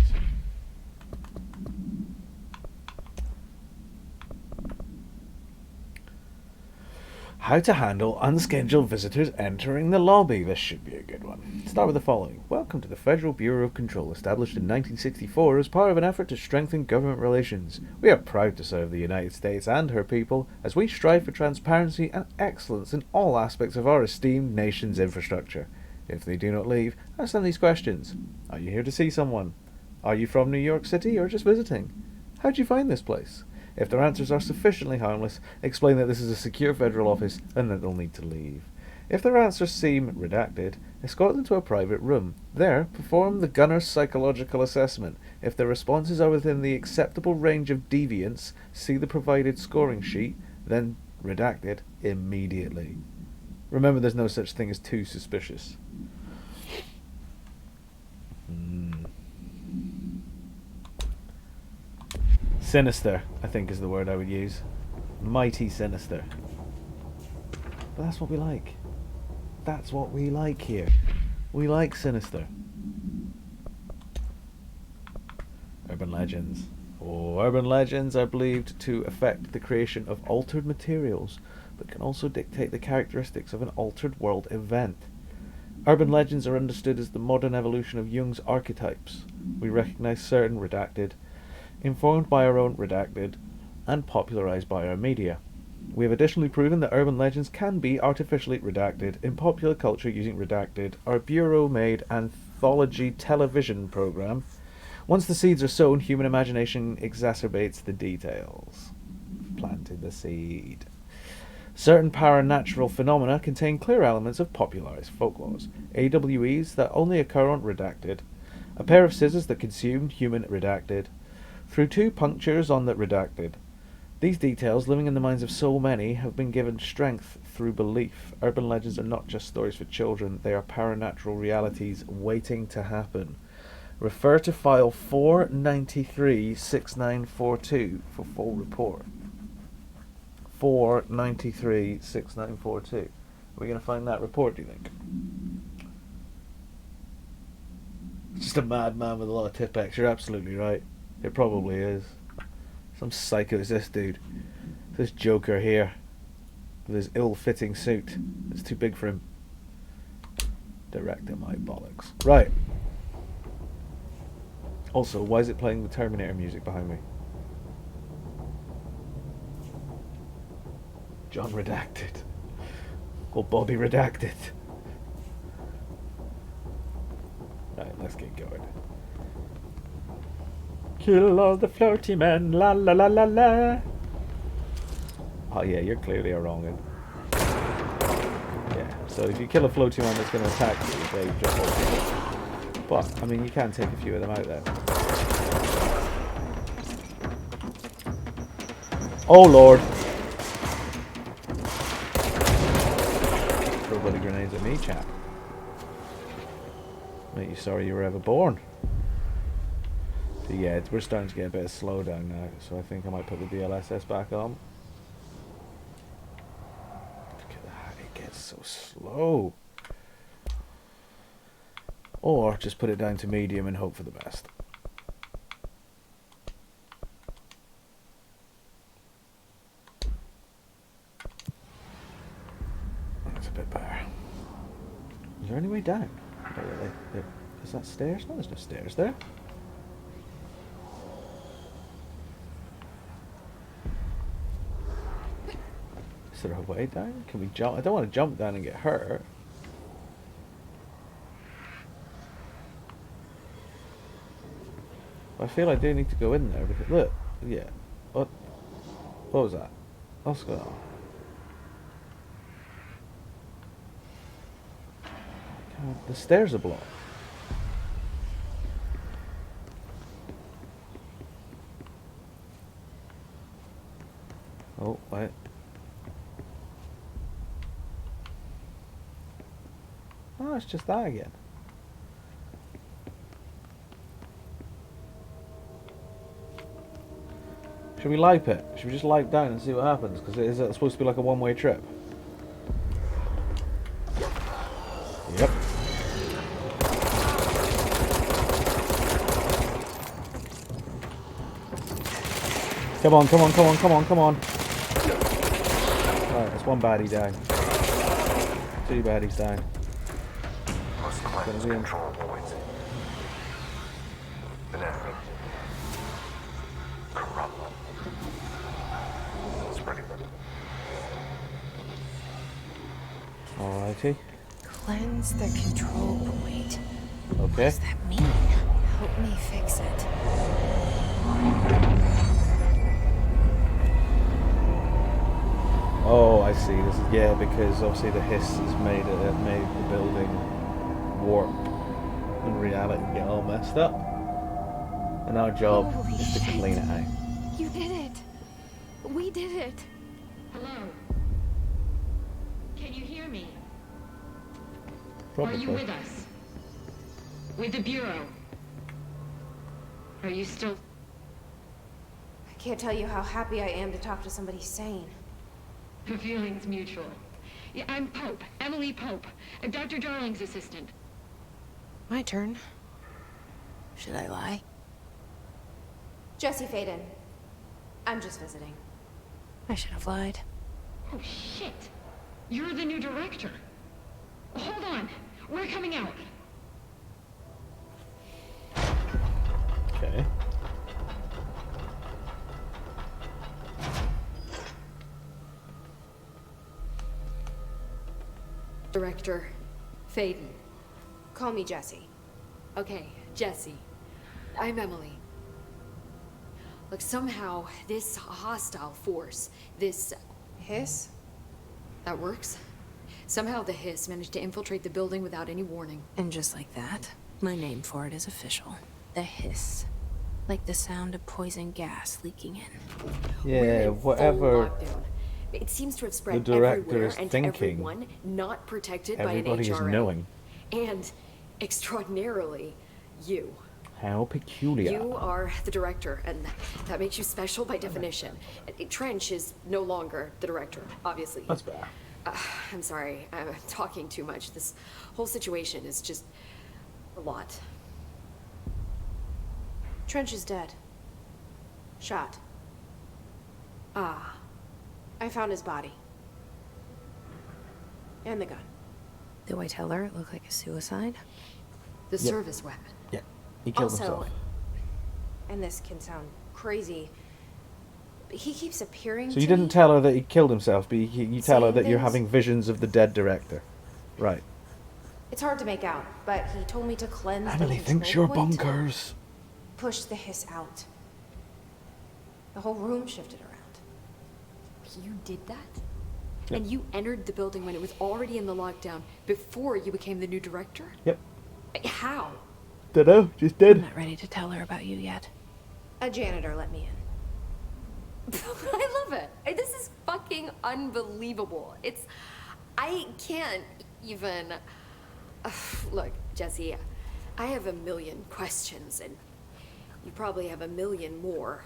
How to handle unscheduled visitors entering the lobby. This should be a good one. Start with the following. Welcome to the Federal Bureau of Control, established in 1964 as part of an effort to strengthen government relations. We are proud to serve the United States and her people as we strive for transparency and excellence in all aspects of our esteemed nation's infrastructure. If they do not leave, ask them these questions. Are you here to see someone? Are you from New York City or just visiting? How'd you find this place? If their answers are sufficiently harmless, explain that this is a secure federal office and that they'll need to leave. If their answers seem redacted, escort them to a private room. There, perform the gunner's psychological assessment. If their responses are within the acceptable range of deviance, see the provided scoring sheet, then redacted immediately. Remember, there's no such thing as too suspicious. Sinister, I think, is the word I would use. Mighty sinister. But that's what we like. That's what we like here. We like sinister. Urban legends. Oh, urban legends are believed to affect the creation of altered materials, but can also dictate the characteristics of an altered world event. Urban legends are understood as the modern evolution of Jung's archetypes. We recognize certain redacted, informed by our own redacted, and popularized by our media. We have additionally proven that urban legends can be artificially redacted in popular culture using Redacted, our bureau-made anthology television program. Once the seeds are sown, human imagination exacerbates the details. Planted the seed. Certain paranatural phenomena contain clear elements of popularized folklores. AWEs that only occur on Redacted. A pair of scissors that consumed human Redacted. Through 2 punctures on the Redacted. These details, living in the minds of so many, have been given strength through belief. Urban legends are not just stories for children, they are paranatural realities waiting to happen. Refer to file 493-6942 for full report. 493-6942. Are we going to find that report, do you think? It's just a madman with a lot of Tipex. You're absolutely right. It probably is. Some psycho is this dude. This Joker here. With his ill-fitting suit. It's too big for him. Director my bollocks. Right. Also, why is it playing the Terminator music behind me? John Redacted. Or Bobby Redacted. Right, let's get going. Kill all the flirty men, la la la la la. Oh yeah, you're clearly a wrong-un. Yeah, so if you kill a floaty man that's going to attack you, they just hold. But, I mean, you can take a few of them out there. Oh lord! Throw bloody grenades at me, chap. Make you sorry you were ever born. So yeah, we're starting to get a bit of slowdown now, so I think I might put the DLSS back on. Look at that, it gets so slow. Or just put it down to medium and hope for the best. That's a bit better. Is there any way down? Is that stairs? No, there's no stairs there. Is there a way down? Can we jump? I don't want to jump down and get hurt. I feel I do need to go in there because look, yeah. What was that? What's going on? God, the stairs are blocked. Oh, wait. Oh, it's just that again. Should we lipe it? Should we just lipe down and see what happens? Because it is supposed to be like a one-way trip. Yep. Come on, come on, come on, come on, come on. Right, that's one baddie down. 2 baddies down. Must cleanse control points. An enemy. Corrupt. Spreading. Alrighty. Cleanse the control point. Okay. What does that mean? Help me fix it. I see. This is, yeah, because obviously the hiss has made the building warp and reality get all messed up. And our job Holy is to shit. clean it out. You did it. We did it. Hello? Can you hear me? Probably. Are you with us? With the Bureau? Are you still... I can't tell you how happy I am to talk to somebody sane. The feeling's mutual. Yeah, I'm Pope. Emily Pope. Dr. Darling's assistant. My turn. Should I lie? Jesse Faden. I'm just visiting. I should have lied. Oh, shit. You're the new director. Hold on. We're coming out. Okay. Director Faden. Call me Jesse. Okay, Jesse. I'm Emily. Look, somehow this hostile force, this Hiss? that works. Somehow the hiss managed to infiltrate the building without any warning. And just like that, my name for it is official. The hiss. Like the sound of poison gas leaking in. We're Yeah, in full whatever lockdown. It seems to have spread the director everywhere is and to thinking, everyone not protected by an everybody is HRA. knowing. And extraordinarily, you. How peculiar. You are the director, and that makes you special by definition. Trench is no longer the director, obviously. That's better. I'm sorry, I'm talking too much. This whole situation is just a lot. Trench is dead. Shot. Ah, I found his body. And the gun. Do I tell her it looked like a suicide? the service weapon. Yeah, he killed Also, himself. and this can sound crazy, but he keeps appearing So to you didn't me. tell her that he killed himself, but you tell her Saying that you're things? having visions of the dead director. Right. It's hard to make out, but he told me to cleanse Emily the thinks control you're point. bonkers. Push the hiss out. The whole room shifted around. You did that? Yep. And you entered the building when it was already in the lockdown before you became the new director? Yep. How? Dunno, just I'm did. not ready to tell her about you yet. A janitor let me in. I love it. This is fucking unbelievable. I can't even... Look, Jesse, I have a million questions, and you probably have a million more.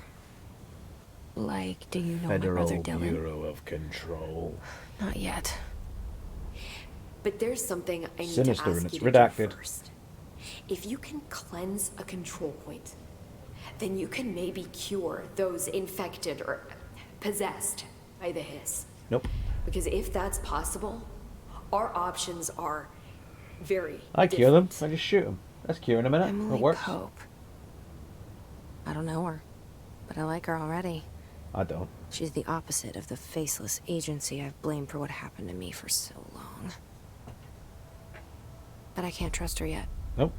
Like, do you know my Federal brother Dylan? Bureau of Control. Not yet. But there's something I need Sinister to and ask it's you to redacted. do first. If you can cleanse a control point, then you can maybe cure those infected or possessed by the hiss. Nope. Because if that's possible, our options are very I cure them. different. I just shoot them. That's cure in a minute. Emily It works. Pope. I don't know her, but I like her already. I don't. She's the opposite of the faceless agency I've blamed for what happened to me for so long. But I can't trust her yet. Nope.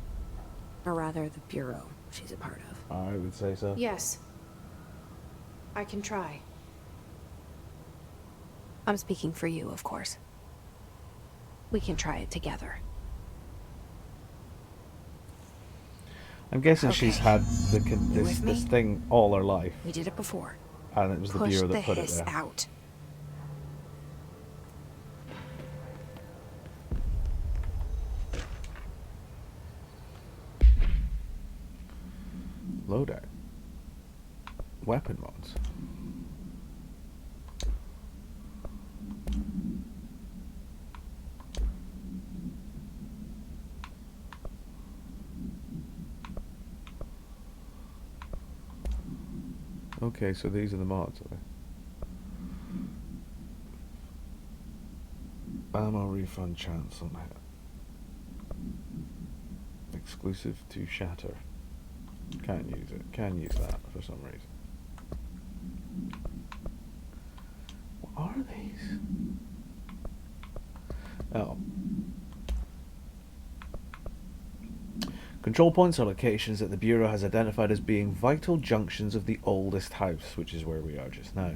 Or rather, the Bureau she's a part of. I would say so. Yes. I can try. I'm speaking for you, of course. We can try it together. I'm guessing she's Okay. had You with me? this thing all her life, We did it before. and it was the Push Bureau the that put it hiss there. out. Loadout. Weapon mods. Okay, so these are the mods, are they? Ammo refund chance on it. Exclusive to Shatter. Can't use it. Can use that for some reason. What are these? Oh. Control points are locations that the Bureau has identified as being vital junctions of the oldest house, which is where we are just now.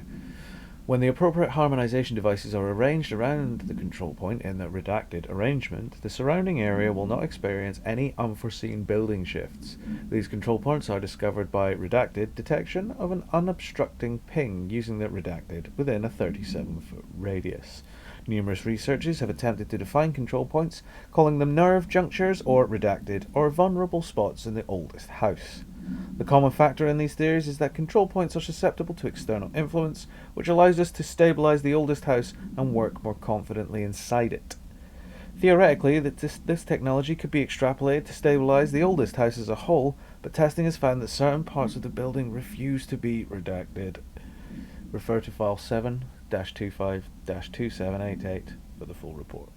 When the appropriate harmonization devices are arranged around the control point in the redacted arrangement, the surrounding area will not experience any unforeseen building shifts. These control points are discovered by redacted detection of an unobstructing ping using the redacted within a 37-foot radius. Numerous researchers have attempted to define control points, calling them nerve junctures or redacted or vulnerable spots in the oldest house. The common factor in these theories is that control points are susceptible to external influence, which allows us to stabilize the oldest house and work more confidently inside it. Theoretically, this technology could be extrapolated to stabilize the oldest house as a whole, but testing has found that certain parts of the building refuse to be redacted. Refer to file 7-25-2788 for the full report.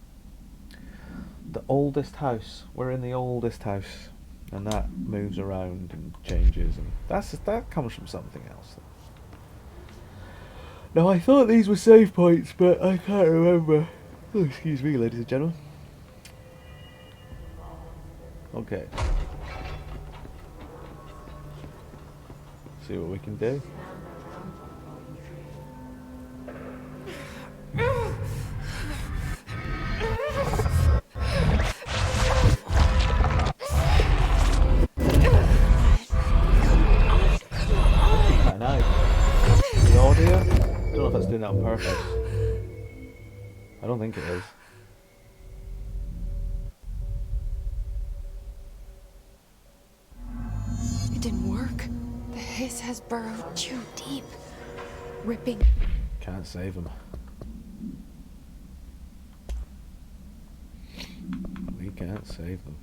The oldest house. We're in the oldest house. And that moves around and changes, and that comes from something else. Now, I thought these were save points, but I can't remember. Oh, excuse me, ladies and gentlemen. Okay. See what we can do. Doing that on purpose. I don't think it is. It didn't work. The hiss has burrowed too deep, ripping. Can't save him. We can't save them.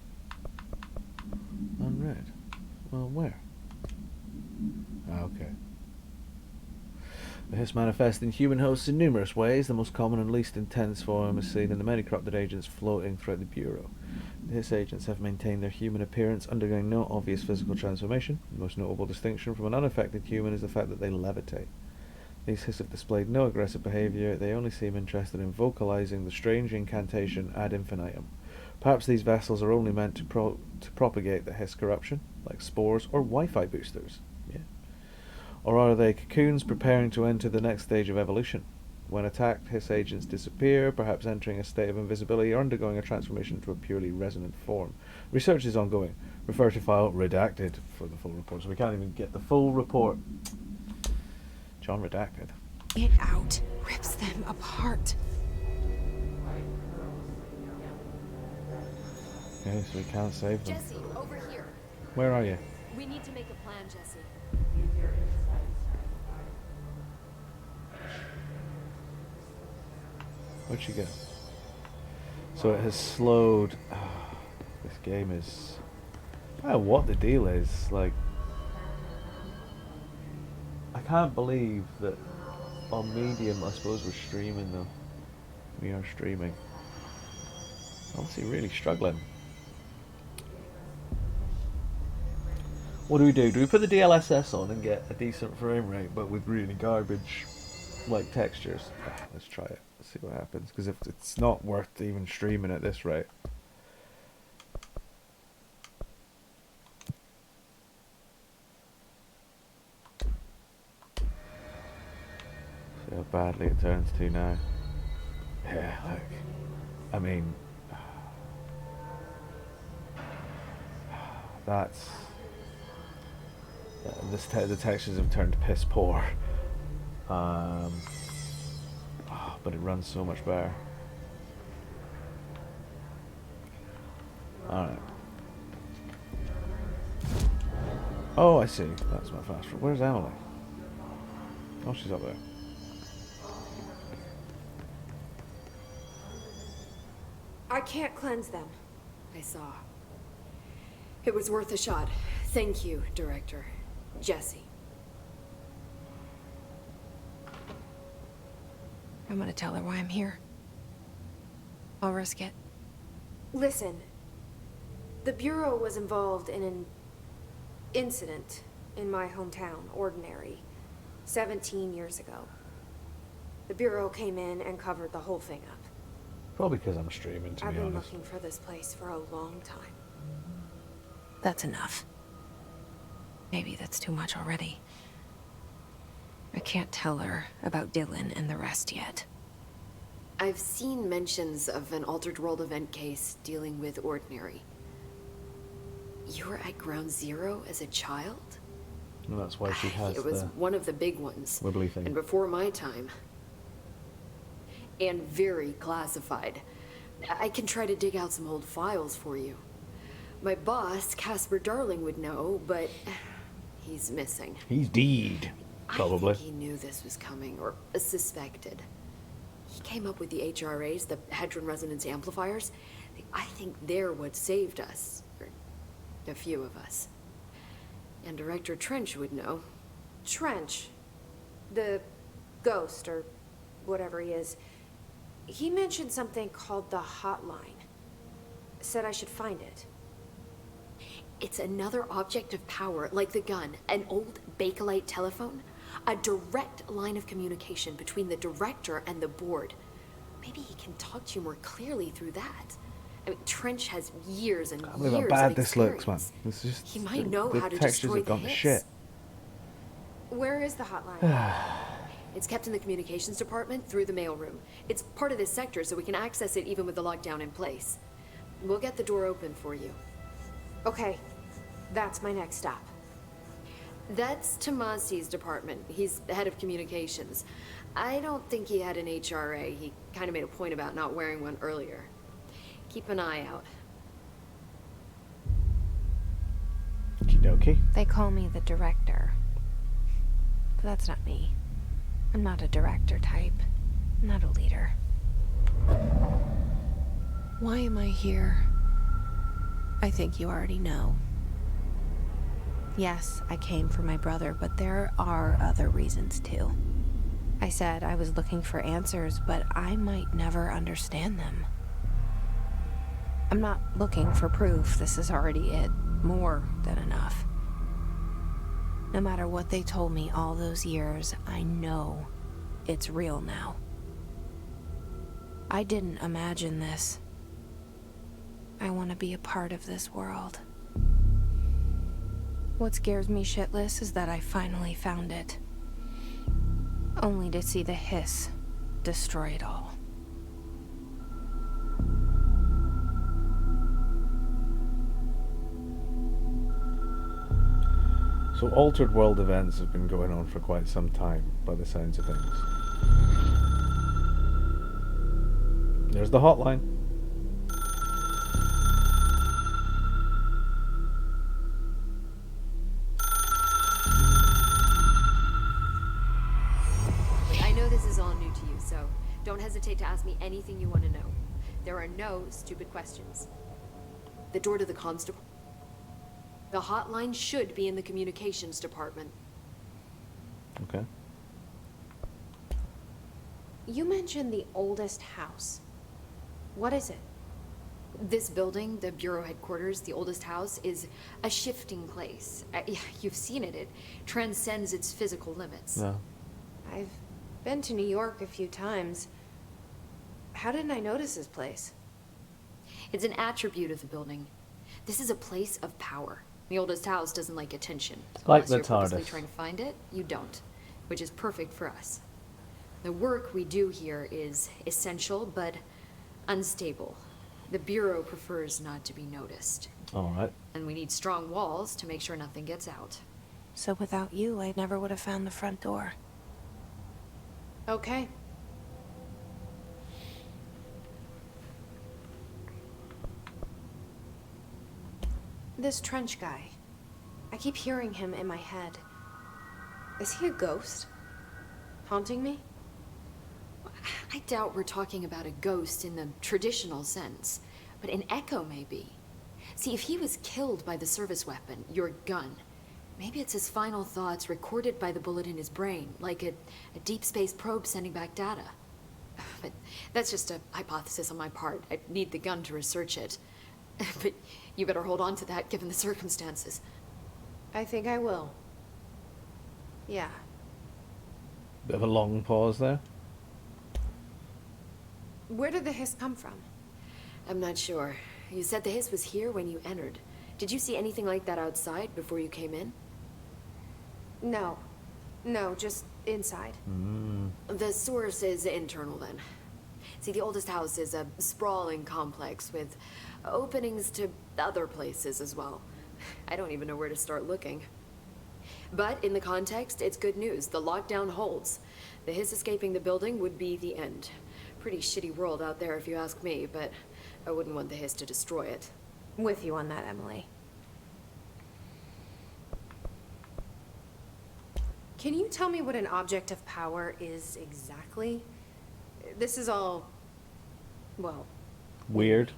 Unread. Well, where? Okay. The hiss manifests in human hosts in numerous ways. The most common and least intense form is seen in the many corrupted agents floating throughout the Bureau. The hiss agents have maintained their human appearance, undergoing no obvious physical transformation. The most notable distinction from an unaffected human is the fact that they levitate. These hiss have displayed no aggressive behaviour. They only seem interested in vocalizing the strange incantation ad infinitum. Perhaps these vessels are only meant to propagate the hiss corruption, like spores or Wi-Fi boosters. Or are they cocoons preparing to enter the next stage of evolution? When attacked, hiss agents disappear, perhaps entering a state of invisibility or undergoing a transformation into a purely resonant form. Research is ongoing. Refer to file redacted for the full report. So we can't even get the full report. John redacted. It out rips them apart. Okay, so we can't save them. Jesse, over here. Where are you? We need to make a plan, Jesse. Where'd she go? So it has slowed. This game is. I don't know what the deal is. Like, I can't believe that on Medium, I suppose we're streaming though. We are streaming. Obviously, really struggling. What do we do? Do we put the DLSS on and get a decent frame rate, but with really garbage, like textures? Let's try it. Let's see what happens. Because if it's not worth even streaming at this rate. See how badly it turns to now. Yeah, like, I mean, that's. The textures have turned piss poor. But it runs so much better. Alright. Oh, I see. That's my fast food. Where's Emily? Oh, she's up there. I can't cleanse them. I saw. It was worth a shot. Thank you, Director. Jesse. I'm gonna tell her why I'm here. I'll risk it. Listen. The Bureau was involved in an incident in my hometown, Ordinary, 17 years ago. The Bureau came in and covered the whole thing up. Probably because I'm streaming, to I've be been honest. looking for this place for a long time. That's enough. Maybe that's too much already. I can't tell her about Dylan and the rest yet. I've seen mentions of an Altered World event case dealing with Ordinary. You were at Ground Zero as a child? And that's why she has It was the one of the big ones. wibbly thing. And before my time. And very classified. I can try to dig out some old files for you. My boss, Casper Darling, would know, but he's missing. He's dead, probably. I think he knew this was coming, or suspected. He came up with the HRAs, the Hadron Resonance Amplifiers. I think they're what saved us. Or a few of us. And Director Trench would know. Trench. The ghost, or whatever he is. He mentioned something called the Hotline. Said I should find it. It's another object of power, like the gun, an old Bakelite telephone. A direct line of communication between the director and the board. Maybe he can talk to you more clearly through that. I mean, Trench has years and I can't years believe how bad of this looks, man. experience. This is just, He might know the how to textures destroy have the gone to hits. shit. Where is the hotline? It's kept in the communications department through the mailroom. It's part of this sector, so we can access it even with the lockdown in place. We'll get the door open for you. Okay, that's my next stop. That's Tomasi's department. He's the head of communications. I don't think he had an HRA. He kind of made a point about not wearing one earlier. Keep an eye out. Okie dokie. They call me the director. But that's not me. I'm not a director type. I'm not a leader. Why am I here? I think you already know. Yes, I came for my brother, but there are other reasons too. I said I was looking for answers, but I might never understand them. I'm not looking for proof. This is already it. More than enough. No matter what they told me all those years, I know it's real now. I didn't imagine this. I want to be a part of this world. What scares me shitless is that I finally found it. Only to see the hiss destroy it all. So altered world events have been going on for quite some time, by the sounds of things. There's the hotline. I know this is all new to you, so don't hesitate to ask me anything you want to know. There are no stupid questions. The door to the constable. The hotline should be in the communications department. Okay. You mentioned the oldest house. What is it? This building, the Bureau headquarters, the oldest house, is a shifting place. You've seen it. It transcends its physical limits. No. I've been to New York a few times. How didn't I notice this place? It's an attribute of the building. This is a place of power. The oldest house doesn't like attention. So like unless the you're purposely TARDIS. trying to find it, you don't. Which is perfect for us. The work we do here is essential, but unstable. The Bureau prefers not to be noticed. Alright. And we need strong walls to make sure nothing gets out. So without you, I never would have found the front door. Okay. This Trench guy. I keep hearing him in my head. Is he a ghost? Haunting me? I doubt we're talking about a ghost in the traditional sense, but an echo maybe. See, if he was killed by the service weapon, your gun, maybe it's his final thoughts recorded by the bullet in his brain, like a deep space probe sending back data. But that's just a hypothesis on my part. I'd need the gun to research it. But you better hold on to that given the circumstances. I think I will. Yeah. Bit of a long pause there. Where did the hiss come from? I'm not sure. You said the hiss was here when you entered. Did you see anything like that outside before you came in? No. No, just inside. The source is internal then. See, the oldest house is a sprawling complex with openings to other places as well. I don't even know where to start looking. But in the context, it's good news. The lockdown holds. The Hiss escaping the building would be the end. Pretty shitty world out there if you ask me, but I wouldn't want the Hiss to destroy it. With you on that, Emily. Can you tell me what an object of power is exactly? This is all, well... Weird.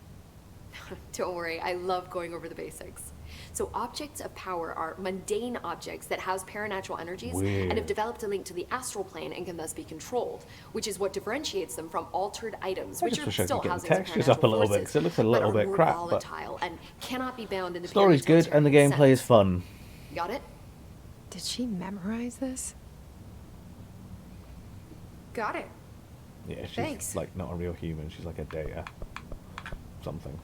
Don't worry, I love going over the basics. So objects of power are mundane objects that house paranatural energies and have developed a link to the astral plane and can thus be controlled, which is what differentiates them from altered items, which are still housing of textures up a little bit because it looks a little bit crap, but volatile and cannot be bound in the story's good and the gameplay is fun. Got it? Did she memorize this? Got it. Yeah, she's Thanks. like not a real human. She's like a data something.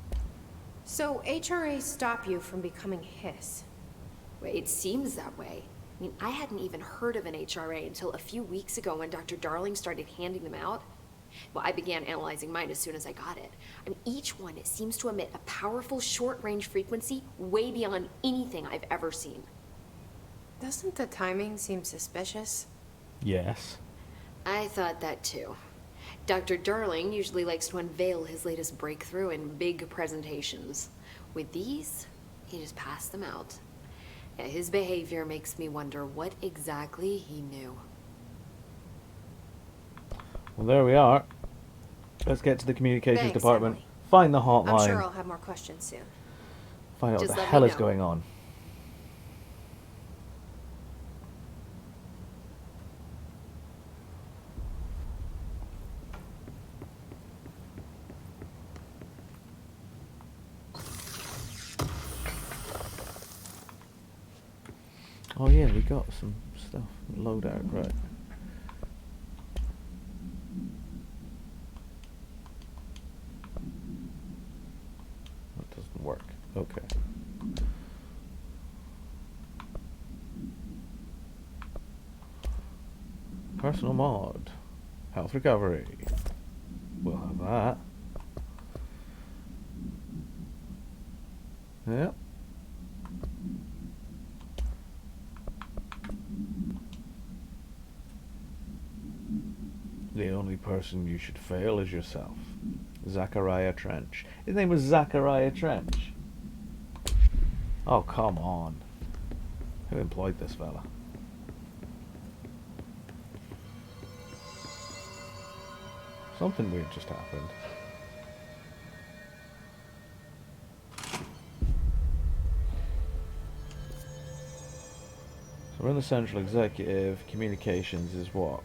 So HRA stop you from becoming Hiss? Well, it seems that way. I mean, I hadn't even heard of an HRA until a few weeks ago when Dr. Darling started handing them out. Well, I began analyzing mine as soon as I got it. I mean, each one seems to emit a powerful short-range frequency way beyond anything I've ever seen. Doesn't the timing seem suspicious? Yes. I thought that too. Dr. Darling usually likes to unveil his latest breakthrough in big presentations. With these, he just passed them out. Yeah, his behavior makes me wonder what exactly he knew. Well, there we are. Let's get to the communications Thanks, department. Emily. Find the hotline. I'm sure I'll have more questions soon. Find out Just what the let me hell is know. going on. Oh yeah, we got some stuff. Loadout, right. That doesn't work. Okay. Personal mod. Health recovery. We'll have that. Yep. The only person you should fail is yourself. Zachariah Trench. His name was Zachariah Trench. Oh, come on. Who employed this fella? Something weird just happened. So we're in the central executive. Communications is what?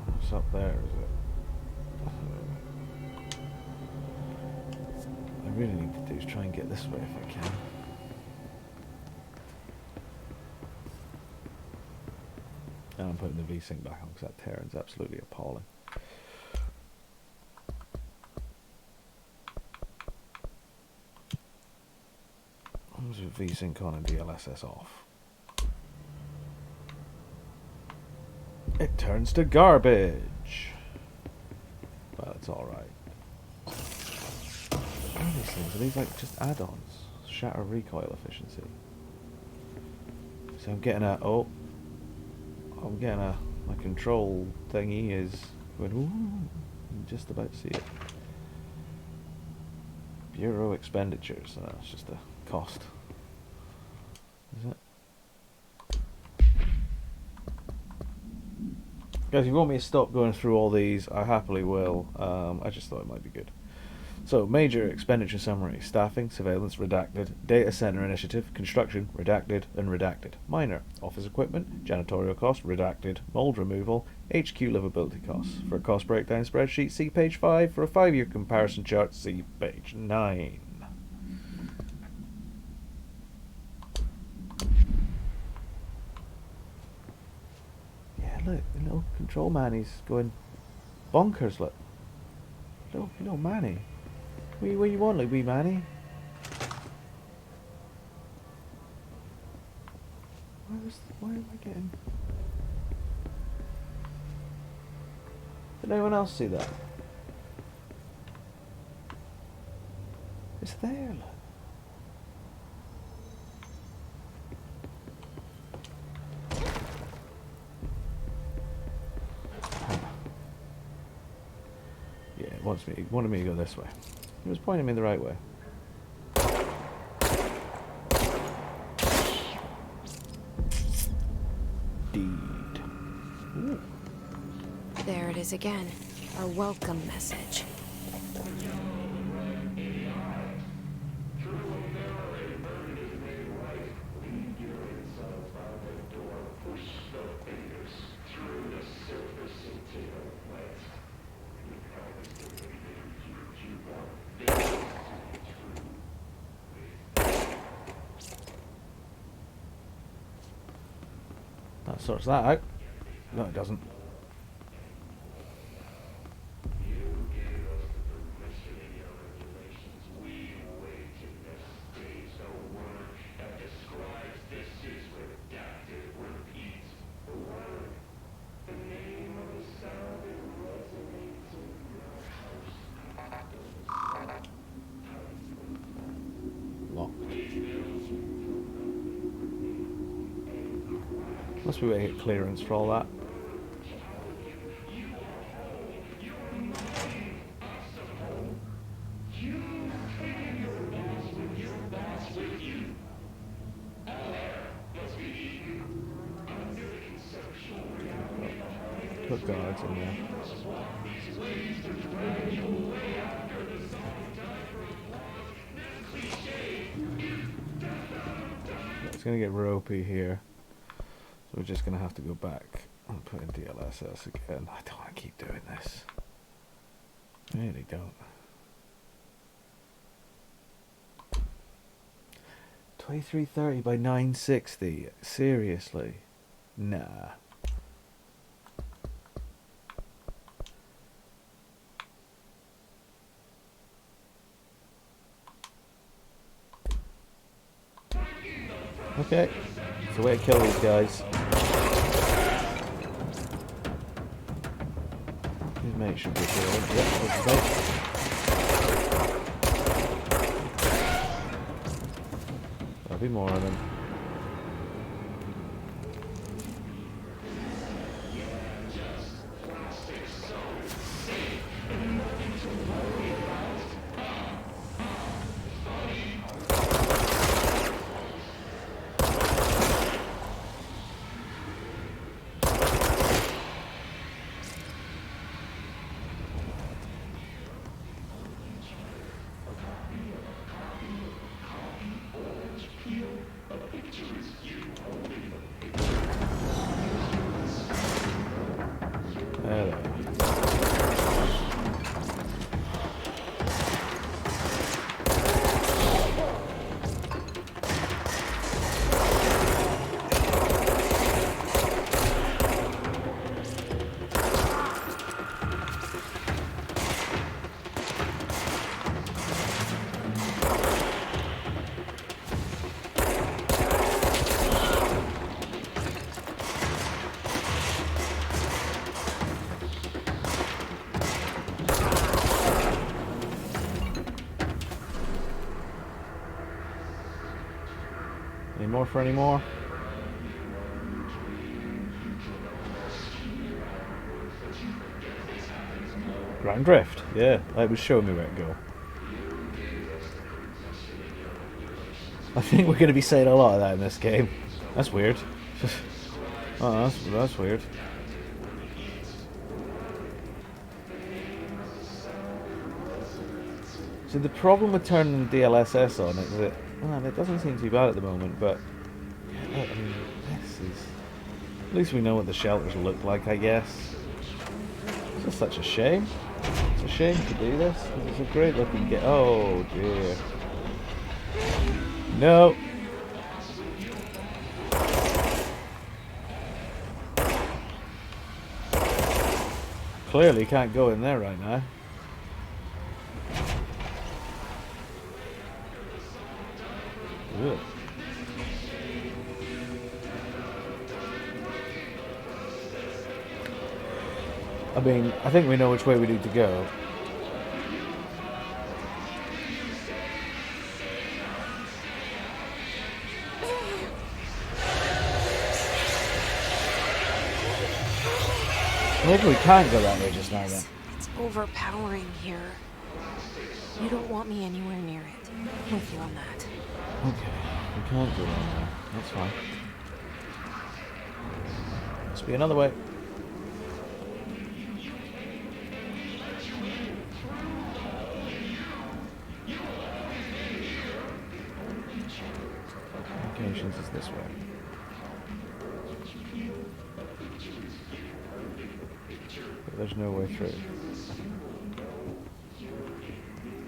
What's up there, is it? I really need to do is try and get this way if I can. And I'm putting the V-Sync back on because that Terran's absolutely appalling. What was with V-Sync on and DLSS off? It turns to garbage. Well, it's alright. What are these things? Are these like just add-ons? Shatter recoil efficiency. So I'm getting a... Oh. I'm getting a... My control thingy is going... Ooh, I'm just about to see it. Bureau expenditures. That's just a cost. Is it? Guys, if you want me to stop going through all these, I happily will. I just thought it might be good. So, major expenditure summary. Staffing, surveillance, redacted. Data center initiative, construction, redacted, and redacted. Minor, office equipment, janitorial costs, redacted. Mold removal, HQ livability costs. For a cost breakdown spreadsheet, see page 5. For a 5-year comparison chart, see page 9. Look, the little control man, he's going bonkers, look. Little Manny. What you want, like wee Manny? Why am I getting... Did anyone else see that? It's there, look. Yeah, it wanted me to go this way. It was pointing me the right way. Deed. Ooh. There it is again. Our welcome message. That sorts that out. No, it doesn't. Locked. Must be waiting to get clearance for all that. Put guards in there. It's gonna get ropey here. So we're just going to have to go back and put in DLSS again. I don't want to keep doing this. I really don't. 2330 by 960. Seriously? Nah. Okay. It's a way to kill these guys. His mate should be killed. Yep, that's his mate. There'll be more of them. Any more for any more? Ground drift, yeah, it was showing me where to go. I think we're going to be saying a lot of that in this game. That's weird. Oh, that's weird. So the problem with turning the DLSS on is that, well, it doesn't seem too bad at the moment, but yeah, I mean, this is... At least we know what the shelters look like, I guess. It's just such a shame. It's a shame to do this. It's a great looking game. Oh dear. No. Clearly can't go in there right now. Ugh. I mean, I think we know which way we need to go. Maybe we can't go that way just now then. It's overpowering here. You don't want me anywhere near it. I'm with you on that. Okay, we can't go down there. That's fine. Must be another way. Communications is this way. But there's no way through.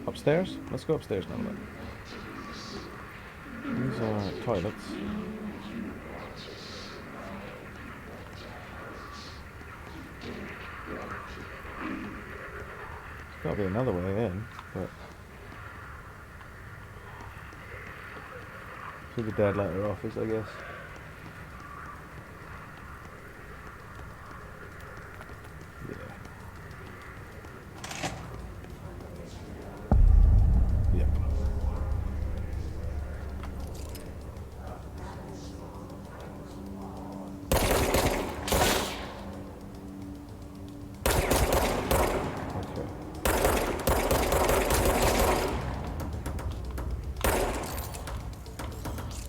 Upstairs? Let's go upstairs now. Look. These are toilets. There's gotta be another way in, but to the dead letter office, I guess.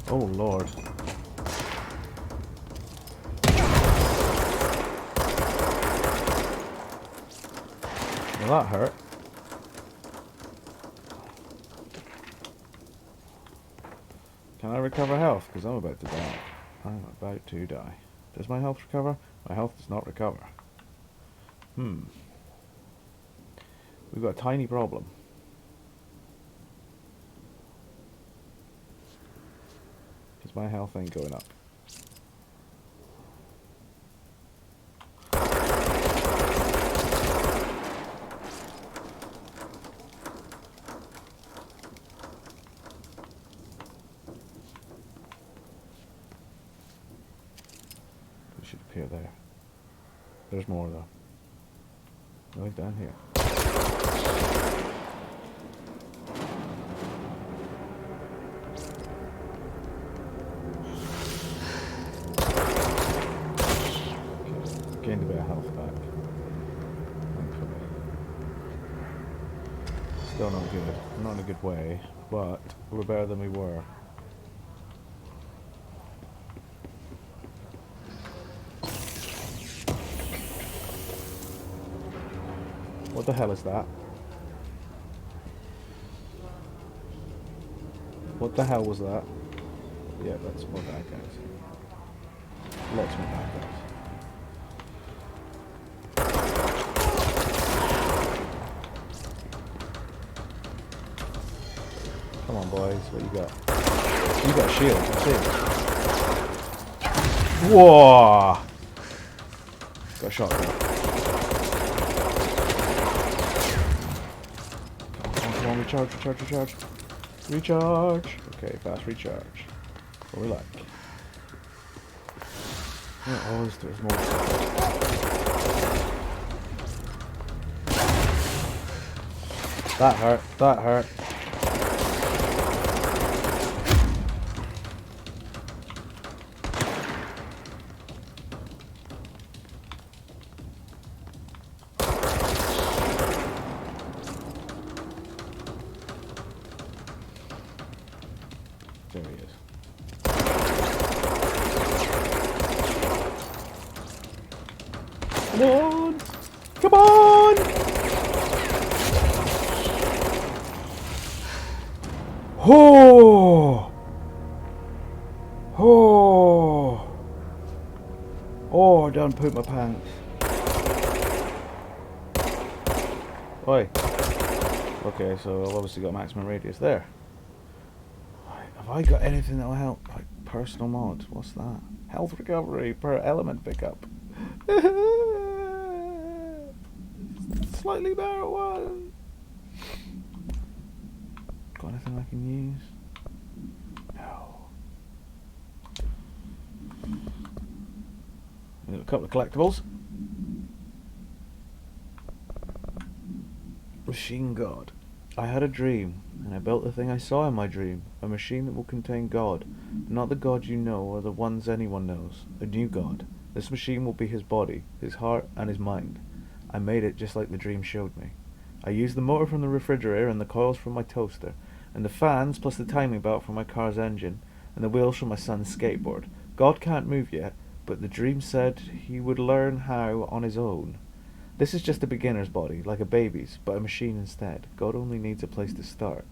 Oh Lord. Well, that hurt. Can I recover health? Because I'm about to die. I'm about to die. Does my health recover? My health does not recover. We've got a tiny problem. My health ain't going up. It should appear there. There's more though. Right down here. Gained a bit of health back. Thankfully. Still not good. Not in a good way, but we're better than we were. What the hell is that? What the hell was that? Yeah, that's more bad guys. Lots more bad guys. Come on, boys. What you got? You got a shield. I see. Whoa! Got a shotgun. Come on, recharge, recharge, recharge. Recharge! Okay, fast recharge. What we like. Yeah, always there's more stuff. That hurt. That hurt. There he is. Come on! Come on! Oh! Oh! Oh, I done pooped my pants. Oi. Okay, so I've obviously got maximum radius there. Have I got anything that will help? Like personal mod? What's that? Health recovery per element pickup. Slightly better one. Got anything I can use? No. A couple of collectibles. Machine God. I had a dream, and I built the thing I saw in my dream, a machine that will contain God, but not the God you know or the ones anyone knows, a new God. This machine will be his body, his heart, and his mind. I made it just like the dream showed me. I used the motor from the refrigerator and the coils from my toaster, and the fans plus the timing belt from my car's engine, and the wheels from my son's skateboard. God can't move yet, but the dream said he would learn how on his own. This is just a beginner's body, like a baby's, but a machine instead. God only needs a place to start.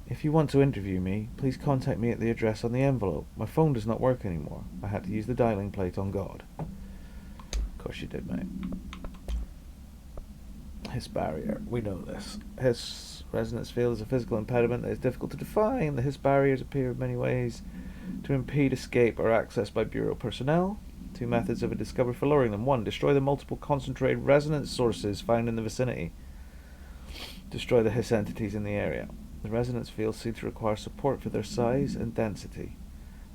If you want to interview me, please contact me at the address on the envelope. My phone does not work anymore. I had to use the dialing plate on God. Of course you did, mate. Hiss barrier. We know this. Hiss resonance field is a physical impediment that is difficult to define. The Hiss barriers appear in many ways to impede escape or access by Bureau personnel. 2 methods have been discovered for lowering them. 1. Destroy the multiple concentrated resonance sources found in the vicinity. Destroy the Hiss entities in the area. The resonance fields seem to require support for their size and density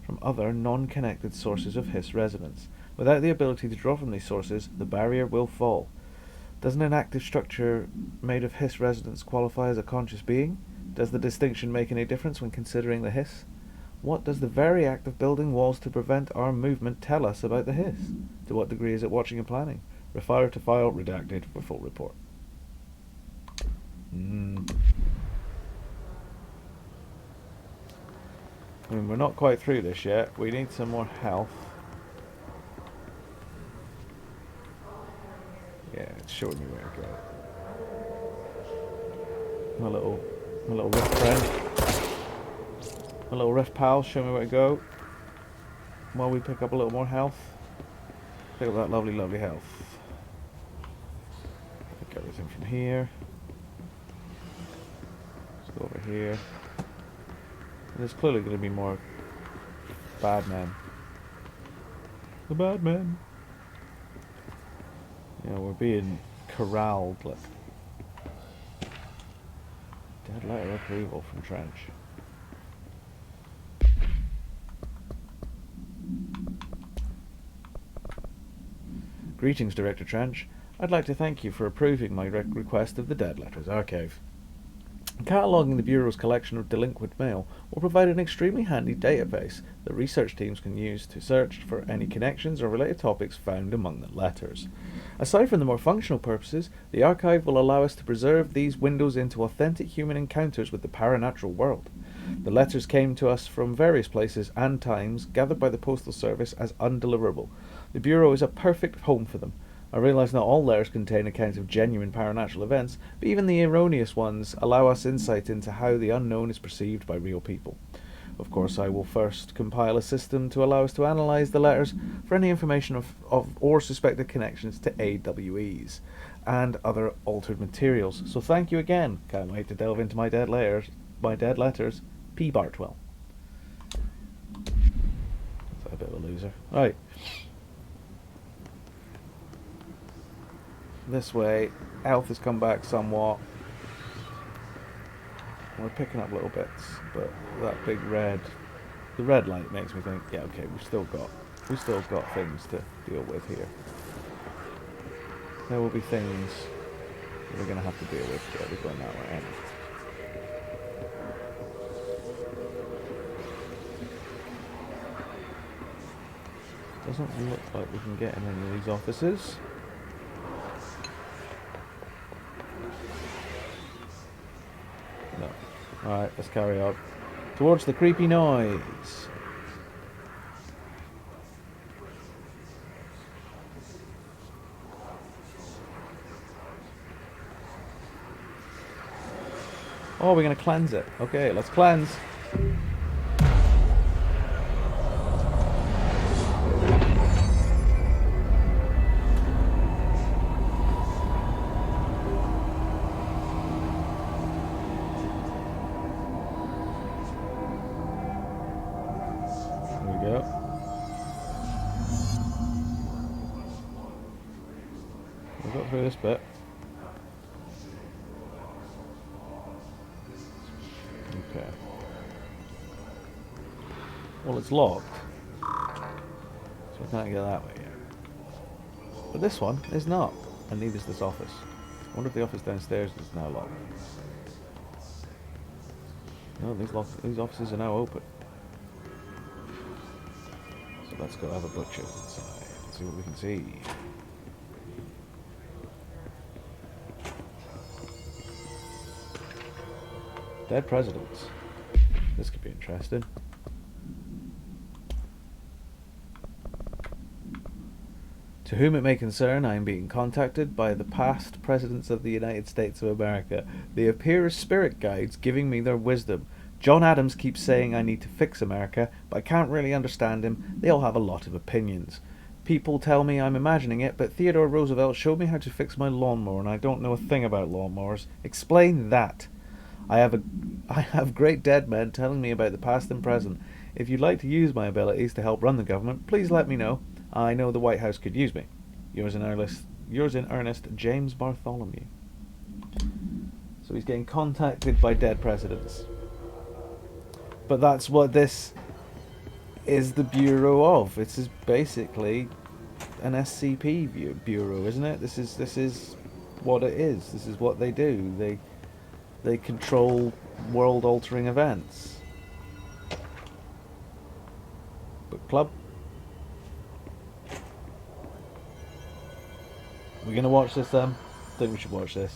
from other non-connected sources of Hiss resonance. Without the ability to draw from these sources, the barrier will fall. Doesn't an active structure made of Hiss resonance qualify as a conscious being? Does the distinction make any difference when considering the Hiss? What does the very act of building walls to prevent our movement tell us about the Hiss? To what degree is it watching and planning? Refer to file redacted for full report. I mean, we're not quite through this yet. We need some more health. Yeah, it's showing me where to go. My little rift friend. My little rift pal, show me where to go. While we pick up a little more health. Pick up that lovely, lovely health. Pick everything from here. Let's go over here. And there's clearly going to be more bad men. The bad men. You know, we're being corralled. Like. Dead letter approval from Trench. Greetings, Director Trench. I'd like to thank you for approving my request of the Dead Letters Archive. Cataloguing the Bureau's collection of delinquent mail will provide an extremely handy database that research teams can use to search for any connections or related topics found among the letters. Aside from the more functional purposes, the archive will allow us to preserve these windows into authentic human encounters with the paranatural world. The letters came to us from various places and times, gathered by the Postal Service as undeliverable. The Bureau is a perfect home for them. I realise not all letters contain accounts of genuine paranatural events, but even the erroneous ones allow us insight into how the unknown is perceived by real people. Of course, I will first compile a system to allow us to analyse the letters for any information of or suspected connections to AWEs and other altered materials. So thank you again. Can't wait to delve into my dead letters. P. Bartwell. That's a bit of a loser. Right. This way, health has come back somewhat. We're picking up little bits, but that big red, the red light makes me think, yeah, okay, we've still got things to deal with here. There will be things we're going to have to deal with. Yeah, we're going that way. Doesn't look like we can get in any of these offices. No. Alright, let's carry on. Towards the creepy noise. Oh, we're going to cleanse it. Okay, let's cleanse. Through this bit. Okay. Well, it's locked, so I can't get that way yet. But this one is not, and neither is this office. I wonder if the office downstairs is now locked. No, these offices are now open. So let's go have a butcher's inside and see what we can see. Dead presidents. This could be interesting. To whom it may concern, I am being contacted by the past presidents of the United States of America. They appear as spirit guides, giving me their wisdom. John Adams keeps saying I need to fix America, but I can't really understand him. They all have a lot of opinions. People tell me I'm imagining it, but Theodore Roosevelt showed me how to fix my lawnmower, and I don't know a thing about lawnmowers. Explain that. I have great dead men telling me about the past and present. If you'd like to use my abilities to help run the government, please let me know. I know the White House could use me. Yours in earnest, James Bartholomew. So he's getting contacted by dead presidents. But that's what this is the Bureau of. This is basically an SCP bureau, isn't it? This is what it is. This is what they do. They control world-altering events. Book club. We're gonna watch this then? I think we should watch this.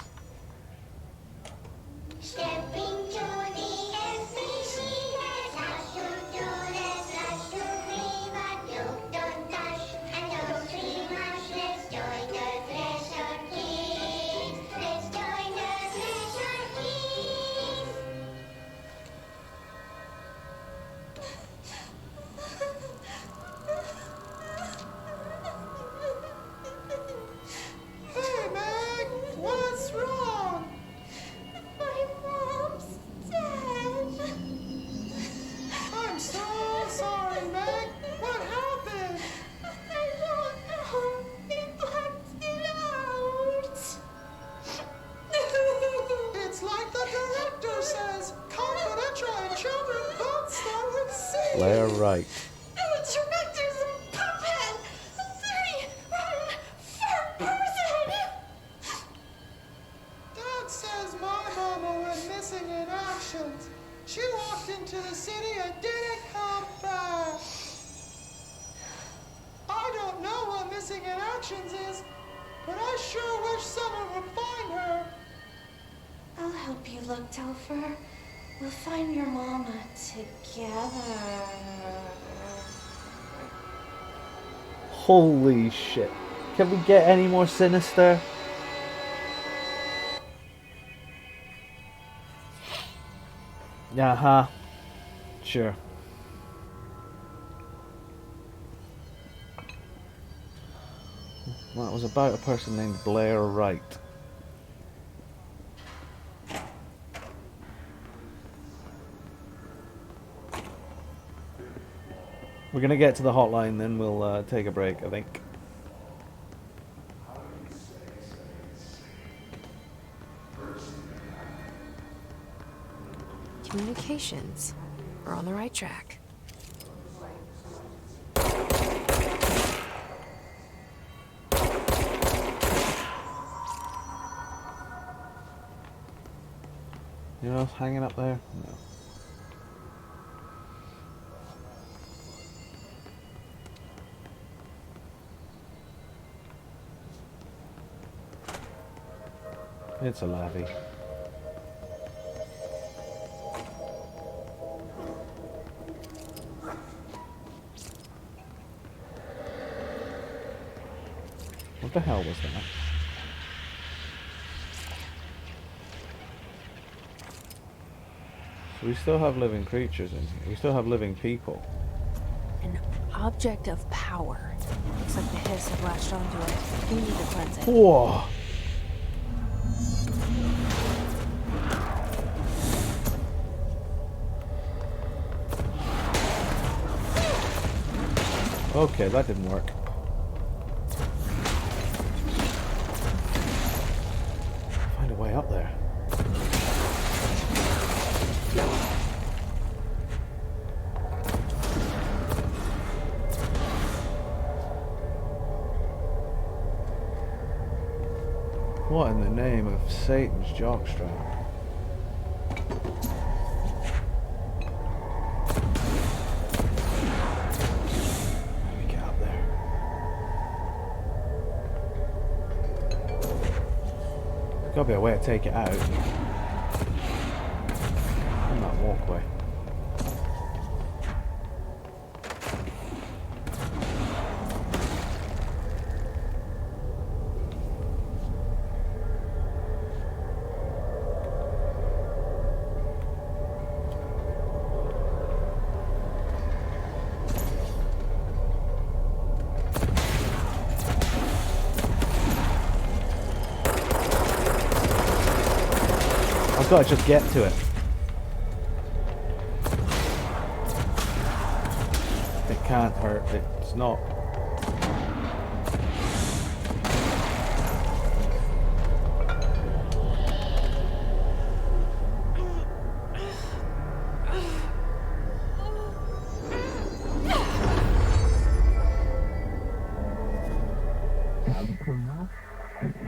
Blair Wright. The director's a puppet! Very firm person! Dad says my mama went missing in action. She walked into the city and didn't come back. I don't know what missing in actions is, but I sure wish someone would find her. I'll help you look, Telfer. We'll find your mama together. Holy shit. Can we get any more sinister? Uh-huh. Sure. Well, it was about a person named Blair Wright. We're going to get to the hotline, then we'll take a break, I think. Communications. We're on the right track. Anyone else hanging up there? No. It's a lavvy. What the hell was that? So we still have living creatures in here. We still have living people. An object of power. Looks like the hiss have latched onto it. You need to cleanse it. Whoa! Okay, that didn't work. Find a way up there. What in the name of Satan's jockstrap? Let me get up there. There's gotta be a way to take it out. On that walkway. I've got to just get to it. It can't hurt. It's not.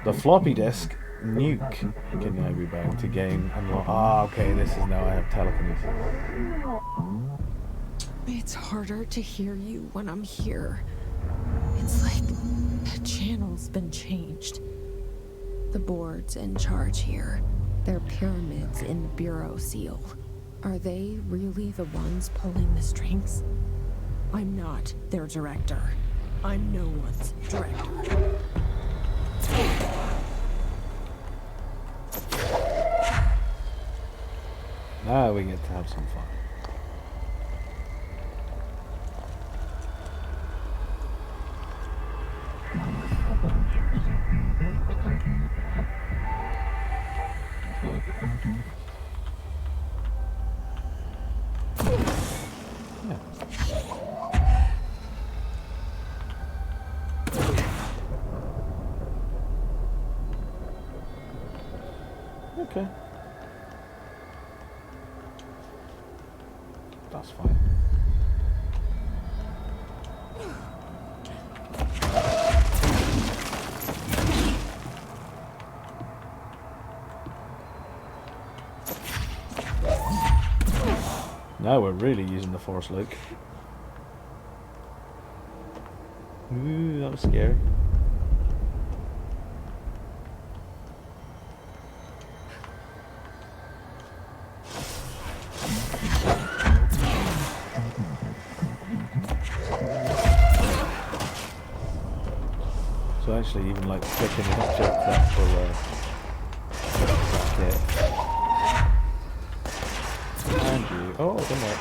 The floppy disk nuke can now be bound to gain unlock. Ah, okay, this is now I have telekinesis. It's harder to hear you when I'm here. It's like the channel's been changed. The board's in charge here. They're pyramids in the Bureau seal. Are they really the ones pulling the strings? I'm not their director. I'm no one's director. Now we get to have some fun. Okay. That's fine. Now we're really using the Force, Luke. Ooh, that was scary. So actually even like picking an object up will it. And you. Oh, it didn't work.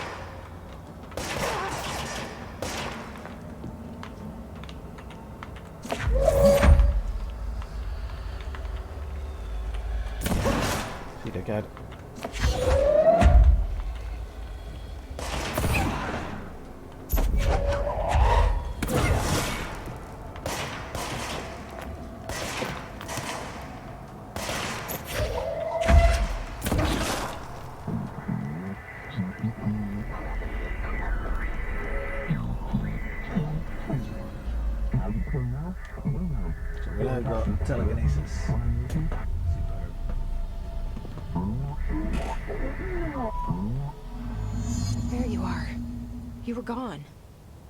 See, dickhead. So I've got telekinesis. There you are. You were gone.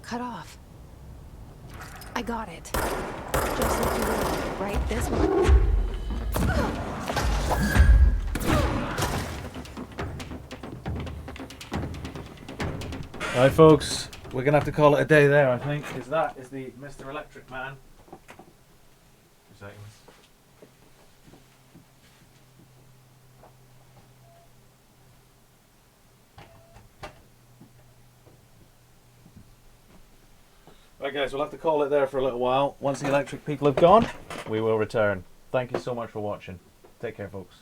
Cut off. I got it. Just like you were, right? This one. Alright folks, we're gonna have to call it a day there, I think, because that is the Mr. Electric Man. 2 seconds. Right guys, we'll have to call it there for a little while. Once the electric people have gone, we will return. Thank you so much for watching. Take care folks.